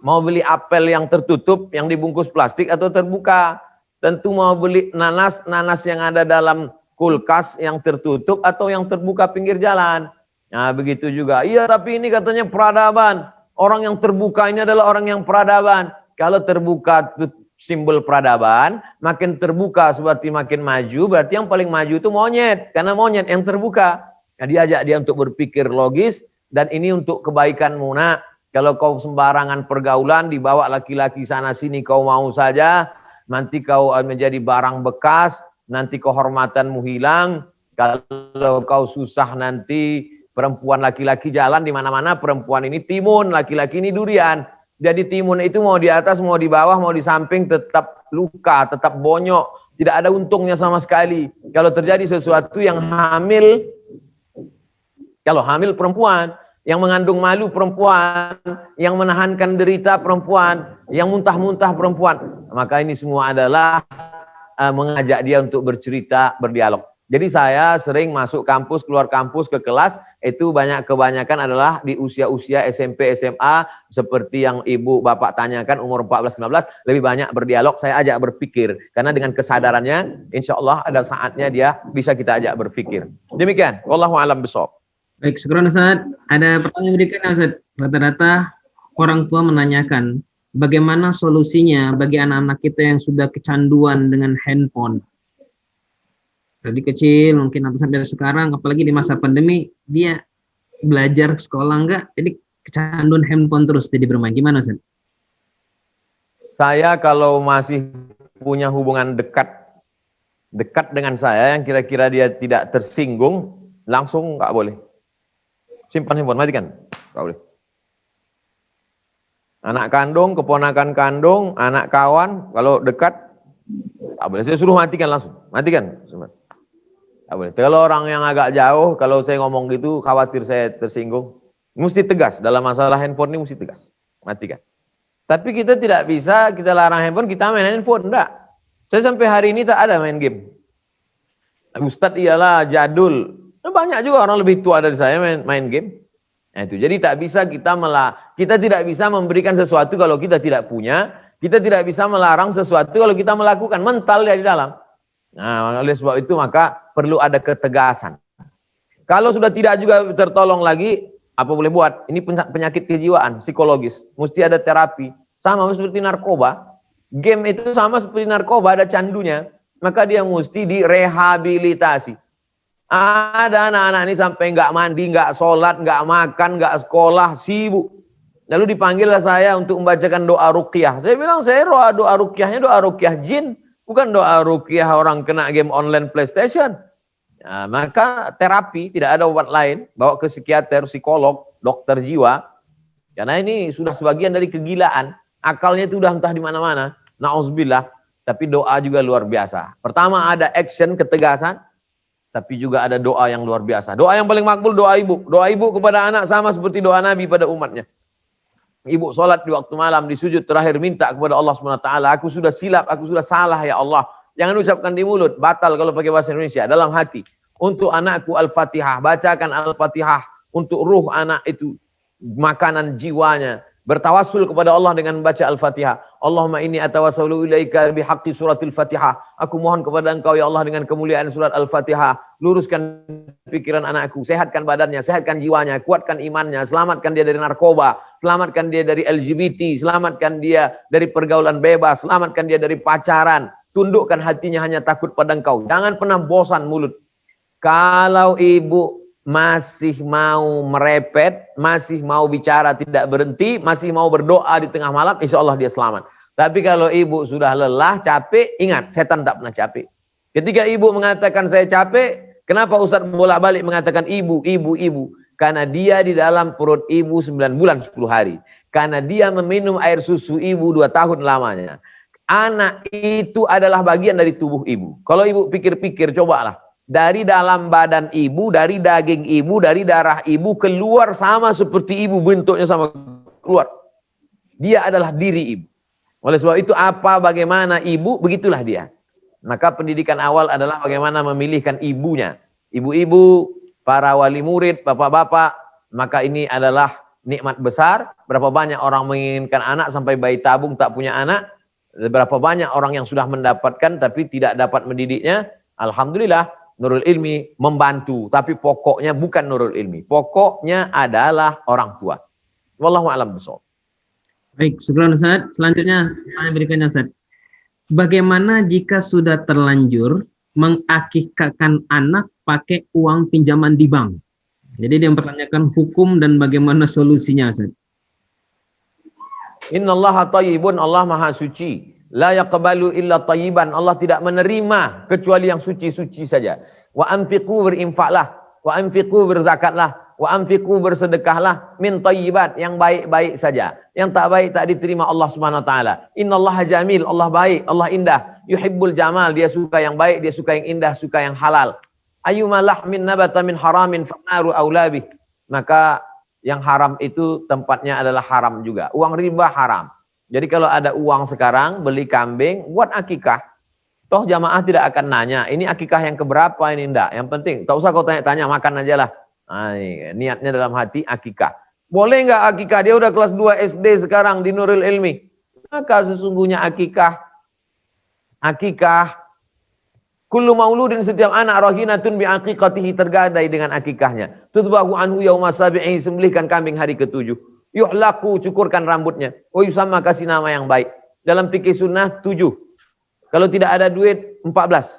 mau beli apel yang tertutup, yang dibungkus plastik atau terbuka. Tentu mau beli nanas yang ada dalam kulkas yang tertutup atau yang terbuka pinggir jalan. Nah begitu juga. Iya tapi ini katanya peradaban. Orang yang terbuka ini adalah orang yang peradaban. Kalau terbuka itu simbol peradaban, makin terbuka seperti makin maju, berarti yang paling maju itu monyet. Karena monyet yang terbuka. Nah, diajak dia untuk berpikir logis, dan ini untuk kebaikanmu nak. Kalau kau sembarangan pergaulan, dibawa laki-laki sana sini kau mau saja, nanti kau menjadi barang bekas, nanti kehormatanmu hilang. Kalau kau susah nanti perempuan laki-laki jalan di mana-mana, perempuan ini timun, laki-laki ini durian. Jadi timun itu mau di atas, mau di bawah, mau di samping tetap luka, tetap bonyok, tidak ada untungnya sama sekali. Kalau terjadi sesuatu yang hamil, kalau hamil perempuan, yang mengandung malu perempuan, yang menahankan derita perempuan, yang muntah-muntah perempuan. Maka ini semua adalah mengajak dia untuk bercerita, berdialog. Jadi saya sering masuk kampus, keluar kampus, ke kelas, itu kebanyakan adalah di usia-usia SMP, SMA, seperti yang ibu bapak tanyakan, umur 14-15, lebih banyak berdialog, saya ajak berpikir. Karena dengan kesadarannya, insya Allah ada saatnya dia bisa kita ajak berpikir. Demikian, wallahu a'lam bishawab. Baik, syukran Ustaz. Ada pertanyaan berikutnya Ustaz. Rata-rata orang tua menanyakan, bagaimana solusinya bagi anak-anak kita yang sudah kecanduan dengan handphone? Dari kecil mungkin atau sampai sekarang, apalagi di masa pandemi, dia belajar sekolah enggak, jadi kecanduan handphone terus jadi bermain. Gimana Ustaz? Saya kalau masih punya hubungan dekat dengan saya, yang kira-kira dia tidak tersinggung, langsung nggak boleh. Simpan handphone, matikan, nggak boleh. Anak kandung, keponakan kandung, anak kawan, kalau dekat, nggak boleh. Saya suruh matikan langsung, matikan. Nggak boleh. Kalau orang yang agak jauh, kalau saya ngomong gitu, khawatir saya tersinggung. Mesti tegas, dalam masalah handphone ini mesti tegas. Matikan. Tapi kita tidak bisa, kita larang handphone, kita main handphone. Enggak. Saya sampai hari ini tak ada main game. Ustadz iyalah jadul. Banyak juga orang lebih tua dari saya main game. Nah, itu. Jadi tak bisa kita tidak bisa memberikan sesuatu kalau kita tidak punya. Kita tidak bisa melarang sesuatu kalau kita melakukan. Mental dia di dalam. Nah, oleh sebab itu maka perlu ada ketegasan. Kalau sudah tidak juga tertolong lagi, apa boleh buat? Ini penyakit kejiwaan, psikologis. Mesti ada terapi. Sama seperti narkoba. Game itu sama seperti narkoba, ada candunya. Maka dia mesti direhabilitasi. Ada anak-anak ini sampai nggak mandi, nggak sholat, nggak makan, nggak sekolah, sibuk. Lalu dipanggillah saya untuk membacakan doa ruqyah. Saya bilang, saya doa ruqyahnya doa ruqyah jin. Bukan doa ruqyah orang kena game online PlayStation. Nah, maka terapi, tidak ada obat lain. Bawa ke psikiater, psikolog, dokter jiwa. Karena ini sudah sebagian dari kegilaan. Akalnya itu sudah entah di mana-mana. Na'udzubillah. Tapi doa juga luar biasa. Pertama ada action, ketegasan. Tapi juga ada doa yang luar biasa. Doa yang paling makbul doa ibu. Doa ibu kepada anak sama seperti doa Nabi pada umatnya. Ibu sholat di waktu malam, di sujud terakhir minta kepada Allah SWT. Aku sudah silap, aku sudah salah ya Allah. Jangan ucapkan di mulut, batal kalau pakai bahasa Indonesia. Dalam hati. Untuk anakku Al-Fatihah, bacakan Al-Fatihah. Untuk ruh anak itu, makanan jiwanya. Bertawassul kepada Allah dengan membaca Al-Fatihah. Allahumma inni atawassalu ilaika bihaqqi suratil Fatihah. Aku mohon kepada engkau ya Allah dengan kemuliaan surat Al-Fatihah. Luruskan pikiran anakku, sehatkan badannya, sehatkan jiwanya, kuatkan imannya, selamatkan dia dari narkoba, selamatkan dia dari LGBT, selamatkan dia dari pergaulan bebas, selamatkan dia dari pacaran. Tundukkan hatinya hanya takut pada engkau. Jangan pernah bosan mulut. Kalau ibu masih mau merepet, masih mau bicara tidak berhenti, masih mau berdoa di tengah malam, insya Allah dia selamat. Tapi kalau ibu sudah lelah, capek, ingat, setan tak pernah capek. Ketika ibu mengatakan saya capek, kenapa Ustaz bolak-balik mengatakan ibu? Karena dia di dalam perut ibu 9 bulan 10 hari. Karena dia meminum air susu ibu 2 tahun lamanya. Anak itu adalah bagian dari tubuh ibu. Kalau ibu pikir-pikir, cobalah. Dari dalam badan ibu, dari daging ibu, dari darah ibu, keluar sama seperti ibu, bentuknya sama keluar. Dia adalah diri ibu. Oleh sebab itu bagaimana ibu, begitulah dia. Maka pendidikan awal adalah bagaimana memilihkan ibunya. Ibu-ibu, para wali murid, bapak-bapak, maka ini adalah nikmat besar. Berapa banyak orang menginginkan anak sampai bayi tabung tak punya anak. Berapa banyak orang yang sudah mendapatkan tapi tidak dapat mendidiknya. Alhamdulillah. Nurul Ilmi membantu, tapi pokoknya bukan Nurul Ilmi. Pokoknya adalah orang tua. Wallahu a'lam bishawab. Baik, syukran Ustaz. Selanjutnya, saya berikannya Ustaz. Bagaimana jika sudah terlanjur mengakikahkan anak pakai uang pinjaman di bank? Jadi dia mempertanyakan hukum dan bagaimana solusinya Ustaz. Innallaha thayyibun, Allah maha suci. La yaqbalu illa thayyiban. Allah tidak menerima kecuali yang suci-suci saja. Wa anfiqu, berinfaklah. Wa anfiqu, berzakatlah. Wa anfiqu, bersedekahlah. Min thayyibat, yang baik-baik saja. Yang tak baik tak diterima Allah Subhanahu wa taala. Innallaha jamil, Allah baik, Allah indah. Yuhibbul jamal, dia suka yang baik, dia suka yang indah, suka yang halal. Ayyuma lahmin nabata min haramin fannaru aulabih. Maka yang haram itu tempatnya adalah haram juga. Uang riba haram. Jadi kalau ada uang sekarang, beli kambing, buat akikah. Toh jamaah tidak akan nanya, ini akikah yang keberapa, ini enggak. Yang penting, tak usah kau tanya-tanya, makan aja lah. Nah, ini, niatnya dalam hati akikah. Boleh enggak akikah? Dia udah kelas 2 SD sekarang di Nurul Ilmi. Maka sesungguhnya akikah, kullu mauludin, setiap anak rahinatun bi aqiqatihi, tergadai dengan akikahnya. Tudbahu anhu yauma sabi'i, sembelihkan kambing hari ke-7. Yuhlaku, cukurkan rambutnya. Wa yusamma, kasih nama yang baik. Dalam fikih sunnah 7. Kalau tidak ada duit 14.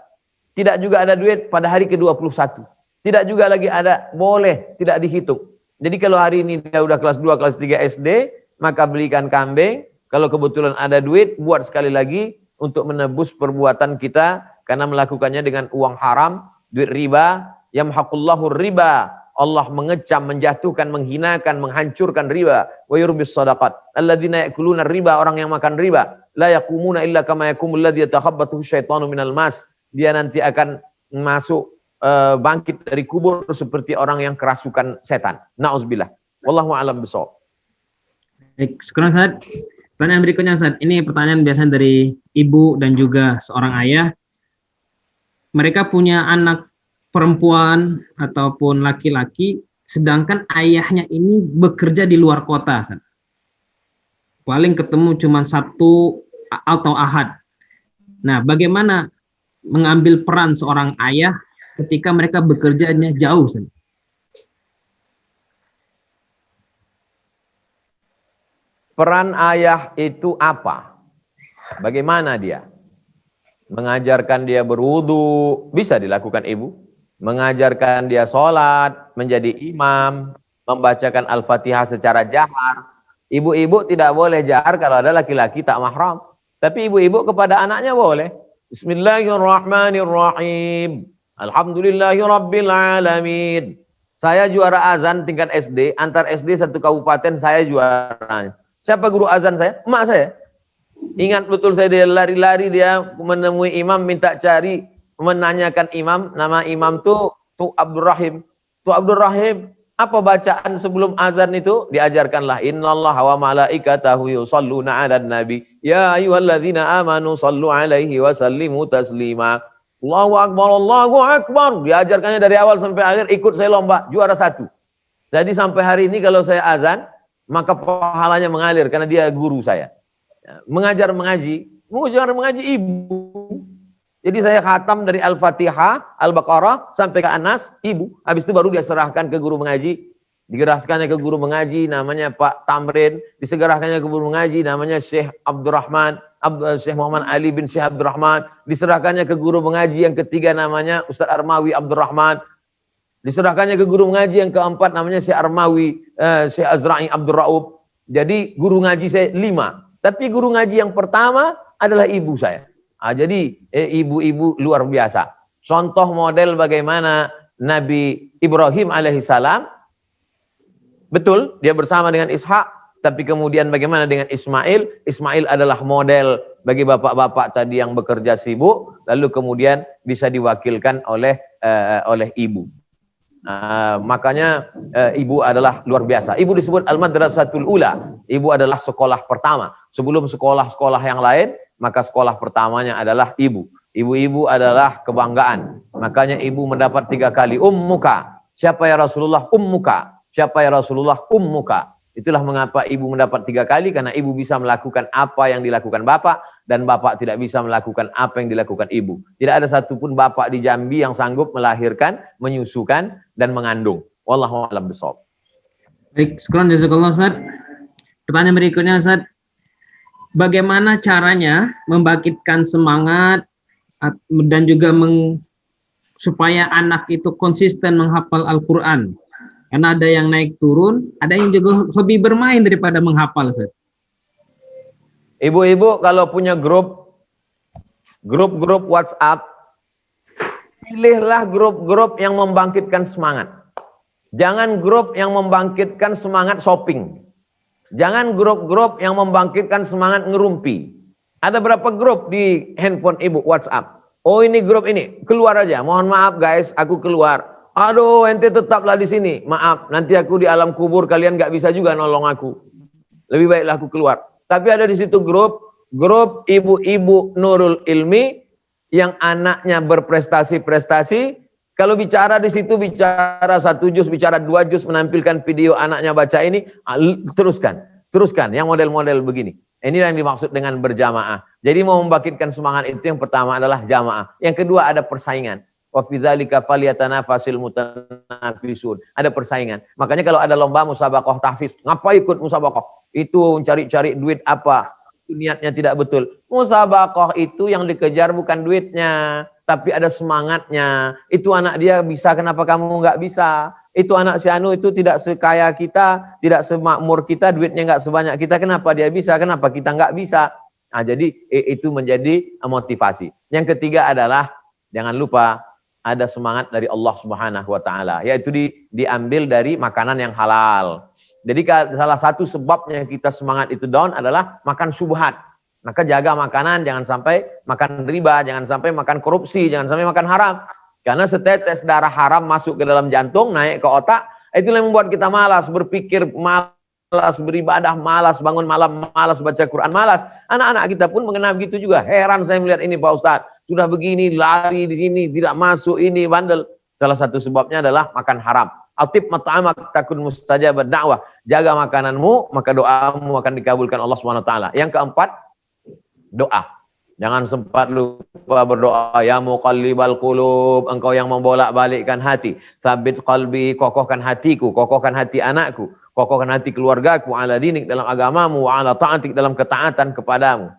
Tidak juga ada duit pada hari ke-21. Tidak juga lagi ada, boleh, tidak dihitung. Jadi kalau hari ini dia udah kelas 2, kelas 3 SD, maka belikan kambing. Kalau kebetulan ada duit, buat sekali lagi untuk menebus perbuatan kita karena melakukannya dengan uang haram, duit riba. Yamhaqullahu riba. Allah mengecam, menjatuhkan, menghinakan, menghancurkan riba. Wa yurbis shadaqat. Alladzina ya'kuluna riba, orang yang makan riba. La yaqumuna illa kama yaqumul ladzi yatakhabbathu syaitanu minal mas. Dia nanti akan masuk bangkit dari kubur seperti orang yang kerasukan setan. Nauzubillah. Wallahu a'lam bishawab. Baik, sekarang Ustaz. Pertanyaan berikutnya Ustaz. Ini pertanyaan biasanya dari ibu dan juga seorang ayah. Mereka punya anak perempuan ataupun laki-laki, sedangkan ayahnya ini bekerja di luar kota. Ustaz. Paling ketemu cuma Sabtu atau Ahad. Nah, bagaimana mengambil peran seorang ayah ketika mereka bekerjanya jauh? Ustaz? Peran ayah itu apa? Bagaimana dia? Mengajarkan dia berwudu, bisa dilakukan ibu. Mengajarkan dia sholat, menjadi imam, membacakan Al-Fatihah secara jahar. Ibu-ibu tidak boleh jahar kalau ada laki-laki tak mahram. Tapi ibu-ibu kepada anaknya boleh. Bismillahirrahmanirrahim. Alhamdulillahirabbil alamin. Saya juara azan tingkat SD, antar SD satu kabupaten saya juara. Siapa guru azan saya? Emak saya. Ingat betul, saya dia lari-lari, dia menemui imam, minta cari, menanyakan imam, nama imam tu Abdul Rahim. Tu Abdul Rahim, apa bacaan sebelum azan itu? Diajarkanlah, innallaha wa malaikatahu yusalluna 'alan nabi ya ayyuhalladzina amanu sallu 'alaihi wa sallimu taslima. Allahu akbar, Allahu akbar. Diajarkannya dari awal sampai akhir, ikut saya lomba, juara 1. Jadi sampai hari ini kalau saya azan, maka pahalanya mengalir karena dia guru saya. Mengajar mengaji ibu. Jadi saya khatam dari Al-Fatihah, Al-Baqarah sampai ke Anas, ibu. Habis itu baru dia serahkan ke guru mengaji. Digeraskannya ke guru mengaji, namanya Pak Tamrin. Disegerahkannya ke guru mengaji, namanya Syekh Abdurrahman, Syekh Muhammad Ali bin Syekh Abdurrahman. Diserahkannya ke guru mengaji yang ketiga, namanya Ustaz Armawi Abdurrahman. Diserahkannya ke guru mengaji yang keempat, namanya Syekh Armawi, Syekh Azra'i Abdul Raub. Jadi guru ngaji saya 5. Tapi guru ngaji yang pertama adalah ibu saya. Jadi ibu-ibu luar biasa. Contoh model bagaimana Nabi Ibrahim alaihissalam. Betul, dia bersama dengan Ishak. Tapi kemudian bagaimana dengan Ismail? Ismail adalah model bagi bapak-bapak tadi yang bekerja sibuk. Lalu kemudian bisa diwakilkan oleh ibu. Makanya ibu adalah luar biasa. Ibu disebut al-madrasatul ula. Ibu adalah sekolah pertama. Sebelum sekolah-sekolah yang lain, maka sekolah pertamanya adalah ibu. Ibu-ibu adalah kebanggaan. Makanya ibu mendapat 3 kali ummuka. Siapa ya Rasulullah? Ummuka. Siapa ya Rasulullah? Ummuka. Itulah mengapa ibu mendapat 3 kali, karena ibu bisa melakukan apa yang dilakukan bapak, dan bapak tidak bisa melakukan apa yang dilakukan ibu. Tidak ada satupun bapak di Jambi yang sanggup melahirkan, menyusukan, dan mengandung. Wallahu a'lam bishawab. Baik, sekarang jazakallah Ustaz. Pertanyaan berikutnya Ustaz. Bagaimana caranya membangkitkan semangat dan juga supaya anak itu konsisten menghafal Al-Quran? Karena ada yang naik turun, ada yang juga hobi bermain daripada menghafal, Ustaz. Ibu-ibu kalau punya grup WhatsApp, pilihlah grup-grup yang membangkitkan semangat. Jangan grup yang membangkitkan semangat shopping. Jangan grup-grup yang membangkitkan semangat ngerumpi. Ada berapa grup di handphone ibu WhatsApp? Oh ini grup ini, keluar aja. Mohon maaf guys, aku keluar. Aduh, ente tetaplah di sini. Maaf, nanti aku di alam kubur kalian nggak bisa juga nolong aku. Lebih baiklah aku keluar. Tapi ada di situ grup ibu-ibu Nurul Ilmi yang anaknya berprestasi-prestasi, kalau bicara di situ, bicara 1 juz, bicara 2 juz, menampilkan video anaknya baca ini, teruskan, yang model-model begini. Ini yang dimaksud dengan berjamaah. Jadi mau membangkitkan semangat itu, yang pertama adalah jamaah. Yang kedua ada persaingan. Wa fi dzalika falyatanafasil mutanafisun. Ada persaingan. Makanya kalau ada lomba musabaqah tahfiz, ngapa ikut musabaqah? Itu cari-cari duit apa? Itu niatnya tidak betul. Musabaqah itu yang dikejar bukan duitnya, tapi ada semangatnya. Itu anak dia bisa, kenapa kamu nggak bisa? Itu anak si Anu itu tidak sekaya kita, tidak semakmur kita, duitnya nggak sebanyak kita, kenapa dia bisa? Kenapa kita nggak bisa? Nah, jadi itu menjadi motivasi. Yang ketiga adalah, jangan lupa, ada semangat dari Allah Subhanahu wa Ta'ala, yaitu diambil dari makanan yang halal. Jadi salah satu sebabnya kita semangat itu down adalah makan syubhat. Maka jaga makanan, jangan sampai makan riba, jangan sampai makan korupsi, jangan sampai makan haram. Karena setetes darah haram masuk ke dalam jantung, naik ke otak, itu yang membuat kita malas berpikir, malas beribadah, malas bangun malam, malas baca Quran, malas. Anak-anak kita pun mengenal begitu juga. Heran saya melihat ini Pak Ustadz, sudah begini, lari di sini, tidak masuk, ini bandel. Salah satu sebabnya adalah makan haram. Atib mat'amak takun mustajab dakwah. Jaga makananmu, maka doamu akan dikabulkan Allah Subhanahu wa Ta'ala. Yang keempat, doa. Jangan sempat lupa berdoa. Ya muqallibal qulub, engkau yang membolak-balikkan hati. Sabit qalbi, kokohkan hatiku, kokohkan hati anakku, kokohkan hati keluargaku, ala dinik dalam agamamu, wa ala ta'atik dalam ketaatan kepadamu.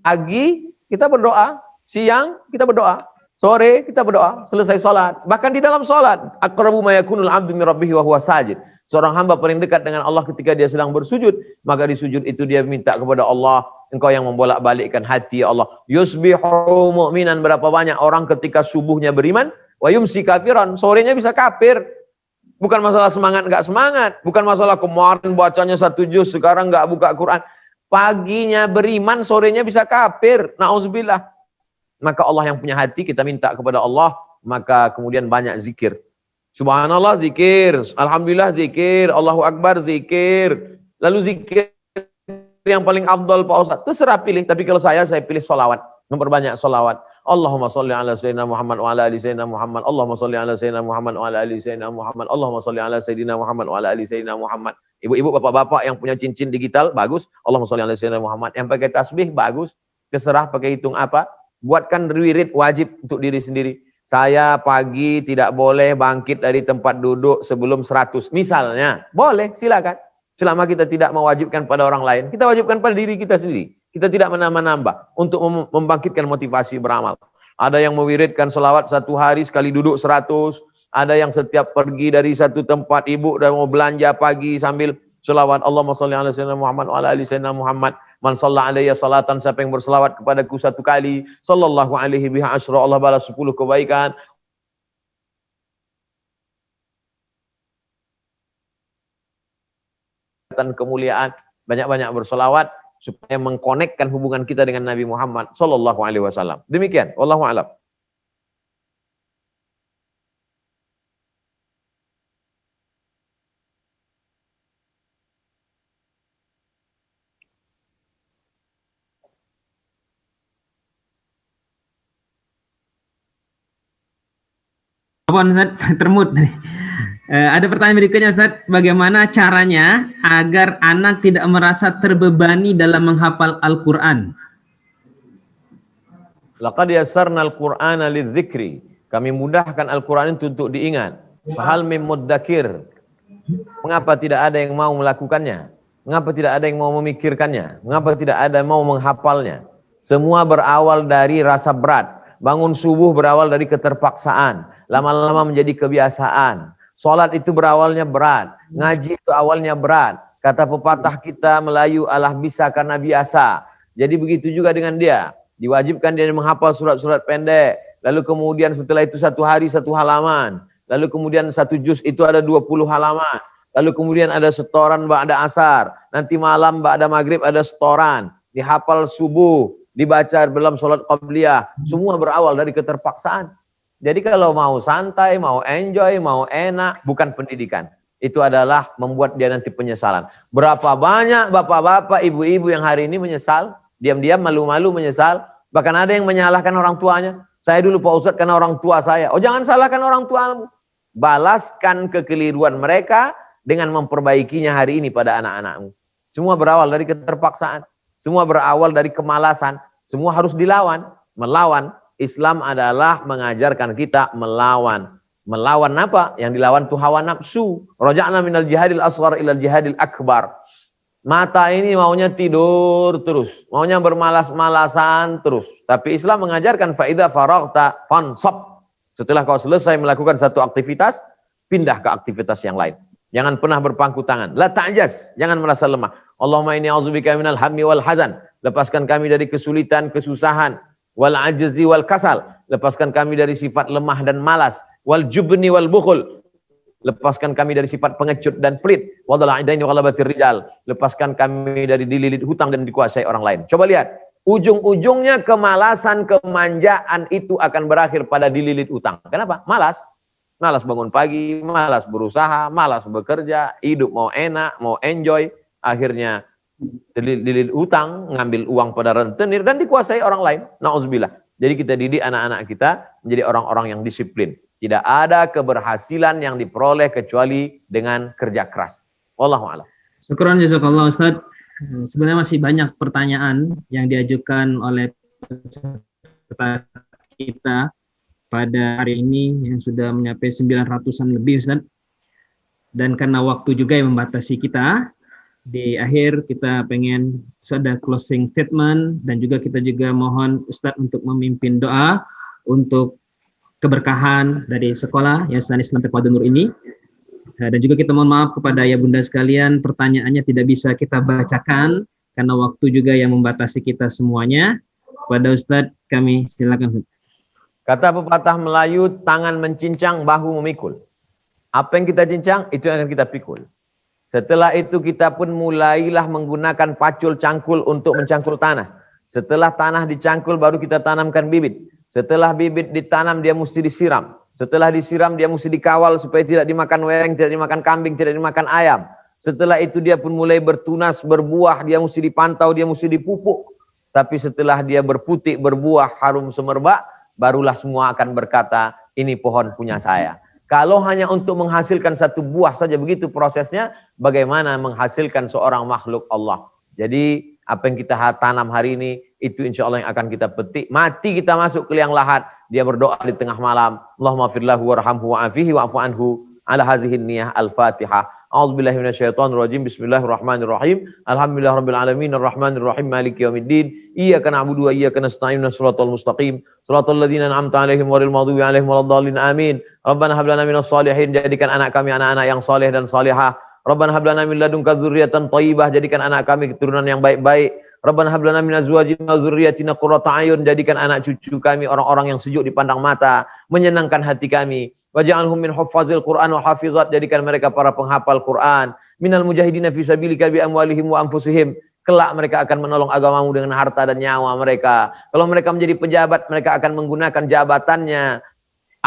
Pagi kita berdoa, siang kita berdoa, sore kita berdoa, selesai sholat. Bahkan di dalam sholat, aqrabu ma yakunul abdu min rabbihi wa huwa sajid. Seorang hamba paling dekat dengan Allah ketika dia sedang bersujud, maka di sujud itu dia minta kepada Allah, engkau yang membolak-balikkan hati ya Allah. Yusbihu mu'minan, berapa banyak orang ketika subuhnya beriman, wa yumsi kafiran, sorenya bisa kafir. Bukan masalah semangat enggak semangat, bukan masalah kemarin bacanya 1 juz, sekarang enggak buka Quran. Paginya beriman, sorenya bisa kafir. Nauzubillah. Maka Allah yang punya hati, kita minta kepada Allah, maka kemudian banyak zikir. Subhanallah zikir, alhamdulillah zikir, Allahu Akbar zikir. Lalu zikir yang paling afdal Pak Ustaz, terserah pilih, tapi kalau saya pilih sholawat, memperbanyak sholawat. Allahumma sholli ala sayyidina Muhammad wa ala ali sayyidina Muhammad. Allahumma sholli ala sayyidina Muhammad wa ala ali sayyidina Muhammad. Allahumma sholli ala sayyidina Muhammad wa ala ali sayyidina Muhammad. Ibu-ibu, bapak-bapak yang punya cincin digital, bagus. Allahumma sholli ala sayyidina Muhammad. Yang pakai tasbih, bagus. Terserah pakai hitung apa. Buatkan wirid wajib untuk diri sendiri. Saya pagi tidak boleh bangkit dari tempat duduk sebelum 100. Misalnya, boleh, silakan. Selama kita tidak mewajibkan pada orang lain, kita wajibkan pada diri kita sendiri. Kita tidak menambah-nambah untuk membangkitkan motivasi beramal. Ada yang mewiridkan selawat 1 hari sekali duduk 100. Ada yang setiap pergi dari satu tempat, ibu dan mau belanja pagi sambil selawat. Allahumma sholli ala sayyidina Muhammad wa ala ali sayyidina Muhammad. Man shalla alayya salatan, siapa yang berselawat kepadaku 1 kali, sallallahu alaihi biha asyra, Allah balas 10 kebaikan. Dan kemuliaan, banyak-banyak berselawat supaya mengkonekkan hubungan kita dengan Nabi Muhammad sallallahu alaihi wasallam. Demikian, wallahu a'lam. Apaan Ustaz? Termut tadi. Ada pertanyaan berikutnya Ustaz, bagaimana caranya agar anak tidak merasa terbebani dalam menghafal Al-Quran? Laqad yassarna al-Qur'ana lidzikri. Kami mudahkan Al-Quran itu untuk diingat. Fahal mim muddakir. Mengapa tidak ada yang mau melakukannya? Mengapa tidak ada yang mau memikirkannya? Mengapa tidak ada yang mau menghafalnya? Semua berawal dari rasa berat. Bangun subuh berawal dari keterpaksaan. Lama-lama menjadi kebiasaan. Salat itu berawalnya berat. Ngaji itu awalnya berat. Kata pepatah kita Melayu, alah bisa karena biasa. Jadi begitu juga dengan dia. Diwajibkan dia menghafal surat-surat pendek. Lalu kemudian setelah itu 1 hari 1 halaman. Lalu kemudian 1 juz itu ada 20 halaman. Lalu kemudian ada setoran ba'da asar. Nanti malam ba'da maghrib ada setoran. Dihafal subuh. Dibaca dalam sholat qabliyah. Semua berawal dari keterpaksaan. Jadi kalau mau santai, mau enjoy, mau enak, bukan pendidikan. Itu adalah membuat dia nanti penyesalan. Berapa banyak bapak-bapak, ibu-ibu yang hari ini menyesal, diam-diam malu-malu menyesal. Bahkan ada yang menyalahkan orang tuanya. Saya dulu Pak Ustadz karena orang tua saya. Oh, jangan salahkan orang tuamu. Balaskan kekeliruan mereka dengan memperbaikinya hari ini pada anak-anakmu. Semua berawal dari keterpaksaan. Semua berawal dari kemalasan. Semua harus dilawan. Melawan. Islam adalah mengajarkan kita melawan. Melawan apa? Yang dilawan itu hawa nafsu. Raja'na minal jihadil asghar ilal jihadil akbar. Mata ini maunya tidur terus, maunya bermalas-malasan terus. Tapi Islam mengajarkan faida faraghta fansab. Setelah kau selesai melakukan satu aktivitas, pindah ke aktivitas yang lain. Jangan pernah berpangku tangan. La ta'jaz, jangan merasa lemah. Allahumma inni a'udzubika minal hammi wal hazan. Lepaskan kami dari kesulitan, kesusahan, wal ajzi wal kasal. Lepaskan kami dari sifat lemah dan malas, wal jubni wal bukhul. Lepaskan kami dari sifat pengecut dan pelit. Wadala'idaini walabatir rijal. Lepaskan kami dari dililit hutang dan dikuasai orang lain. Coba lihat. Ujung-ujungnya kemalasan, kemanjaan itu akan berakhir pada dililit hutang. Kenapa? Malas. Malas bangun pagi, malas berusaha, malas bekerja, hidup mau enak, mau enjoy. Akhirnya dililit hutang, ngambil uang pada rentenir dan dikuasai orang lain. Na'udzubillah. Jadi kita didik anak-anak kita menjadi orang-orang yang disiplin. Tidak ada keberhasilan yang diperoleh kecuali dengan kerja keras. Wallahu a'lam. Syukran jazakallah Ustaz. Sebenarnya masih banyak pertanyaan yang diajukan oleh peserta kita pada hari ini yang sudah mencapai 900-an lebih Ustaz. Dan karena waktu juga yang membatasi kita, di akhir kita pengen ada closing statement dan juga kita juga mohon Ustaz untuk memimpin doa untuk keberkahan dari sekolah Yayasan Islam Taqwa Nur ini. Dan juga kita mohon maaf kepada ayah bunda sekalian, pertanyaannya tidak bisa kita bacakan karena waktu juga yang membatasi kita semuanya. Pada Ustadz kami silakan. Kata pepatah Melayu, tangan mencincang, bahu memikul. Apa yang kita cincang, itu yang akan kita pikul. Setelah itu kita pun mulailah menggunakan pacul cangkul untuk mencangkul tanah. Setelah tanah dicangkul baru kita tanamkan bibit. Setelah bibit ditanam dia mesti disiram. Setelah disiram dia mesti dikawal supaya tidak dimakan wereng, tidak dimakan kambing, tidak dimakan ayam. Setelah itu dia pun mulai bertunas, berbuah, dia mesti dipantau, dia mesti dipupuk. Tapi setelah dia berputik, berbuah, harum semerbak, barulah semua akan berkata, ini pohon punya saya. Kalau hanya untuk menghasilkan satu buah saja begitu prosesnya, bagaimana menghasilkan seorang makhluk Allah. Jadi apa yang kita tanam hari ini, itu insya Allah yang akan kita petik. Mati kita masuk ke liang lahat, dia berdoa di tengah malam. Allahumma firlahu warhamhu wa'afihi wa'afu anhu ala hazihin niyah al-fatihah. A'udzubillahi minasyaitonirrajim. Bismillahirrahmanirrahim. Alhamdulillahirabbil alamin arrahmanir rahim maliki yaumiddin. Iyyaka na'budu wa iyyaka nasta'in shiratal mustaqim. Shiratal ladzina an'amta 'alaihim ghairil maghdubi alaihim waladdallin. Amin. Rabbana hab lana minas shalihin. Jadikan anak kami anak-anak yang saleh dan salihah. Rabbana hab lana min ladunka dzurriyyatan thayyibah. Jadikan anak kami keturunan yang baik-baik. Rabbana hab lana min azwajina wa dzurriyyatina qurrata a'yun. Jadikan anak cucu kami orang-orang yang sejuk dipandang mata, menyenangkan hati kami. Waj'alhum min huffazil Qur'an wa hafizat. Jadikan mereka para penghafal Quran. Minal mujahidina fi sabilika bi amwalihim wa anfusihim. Kelak mereka akan menolong agamamu dengan harta dan nyawa mereka. Kalau mereka menjadi pejabat, mereka akan menggunakan jabatannya,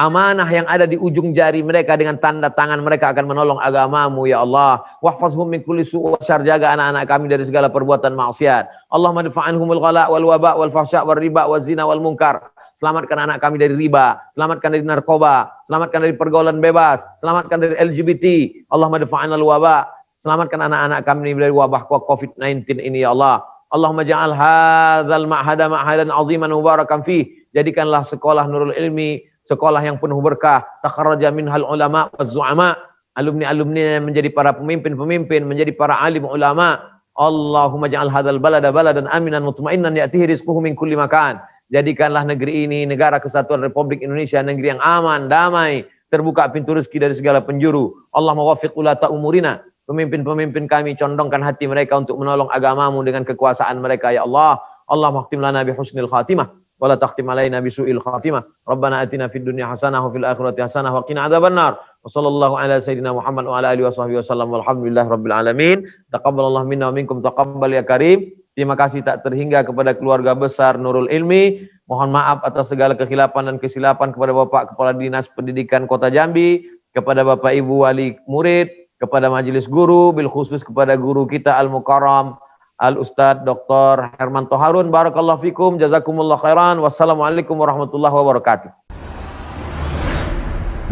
amanah yang ada di ujung jari mereka dengan tanda tangan mereka akan menolong agamamu ya Allah. Wahfazhum min kulli su' wa syarr. Jaga anak-anak kami dari segala perbuatan maksiat. Allahumma dfa'anhumul ghala wal waba wal fahsya wal riba wal zina wal munkar. Selamatkan anak kami dari riba, selamatkan dari narkoba, selamatkan dari pergaulan bebas, selamatkan dari LGBT. Allahumma dfa'anal waba. Selamatkan anak-anak kami dari wabah COVID-19 ini ya Allah. Allahumma ja'al hadzal ma'hada ma'hadan 'aziman mubarakan fih. Jadikanlah sekolah Nurul Ilmi sekolah yang penuh berkah. Takharraja minhal ulama waz zu'ama. Alumni-alumni menjadi para pemimpin-pemimpin, menjadi para alim ulama. Allahumma ja'al hadzal balada baladan aminan mutmainnan ya'tihi rizquhu min kulli makan. Jadikanlah negeri ini negara kesatuan Republik Indonesia negeri yang aman, damai, terbuka pintu rezeki dari segala penjuru. Allahumma waffiq ulata umurina. Pemimpin-pemimpin kami condongkan hati mereka untuk menolong agamamu dengan kekuasaan mereka ya Allah. Allahumma khtim lana bi husnil khatimah wa la takhtim alaina bi su'il khatimah. Rabbana atina fid dunya hasanah wa fil akhirati hasanah wa qina adzabannar. Wa sallallahu ala sayyidina Muhammad wa ala alihi wa sahbihi wasallam. Walhamdulillahirabbil alamin. Taqabbalallahu minna wa minkum taqabbal ya karim. Terima kasih tak terhingga kepada keluarga besar Nurul Ilmi. Mohon maaf atas segala kekhilapan dan kesilapan kepada Bapak Kepala Dinas Pendidikan Kota Jambi, kepada Bapak Ibu Wali Murid, kepada majelis guru, bil khusus kepada guru kita Al-Mukarram Al-Ustadz Dr. Hermanto Harun. Barakallahu fikum, jazakumullah khairan. Wassalamualaikum warahmatullahi wabarakatuh.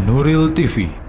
Nuril TV.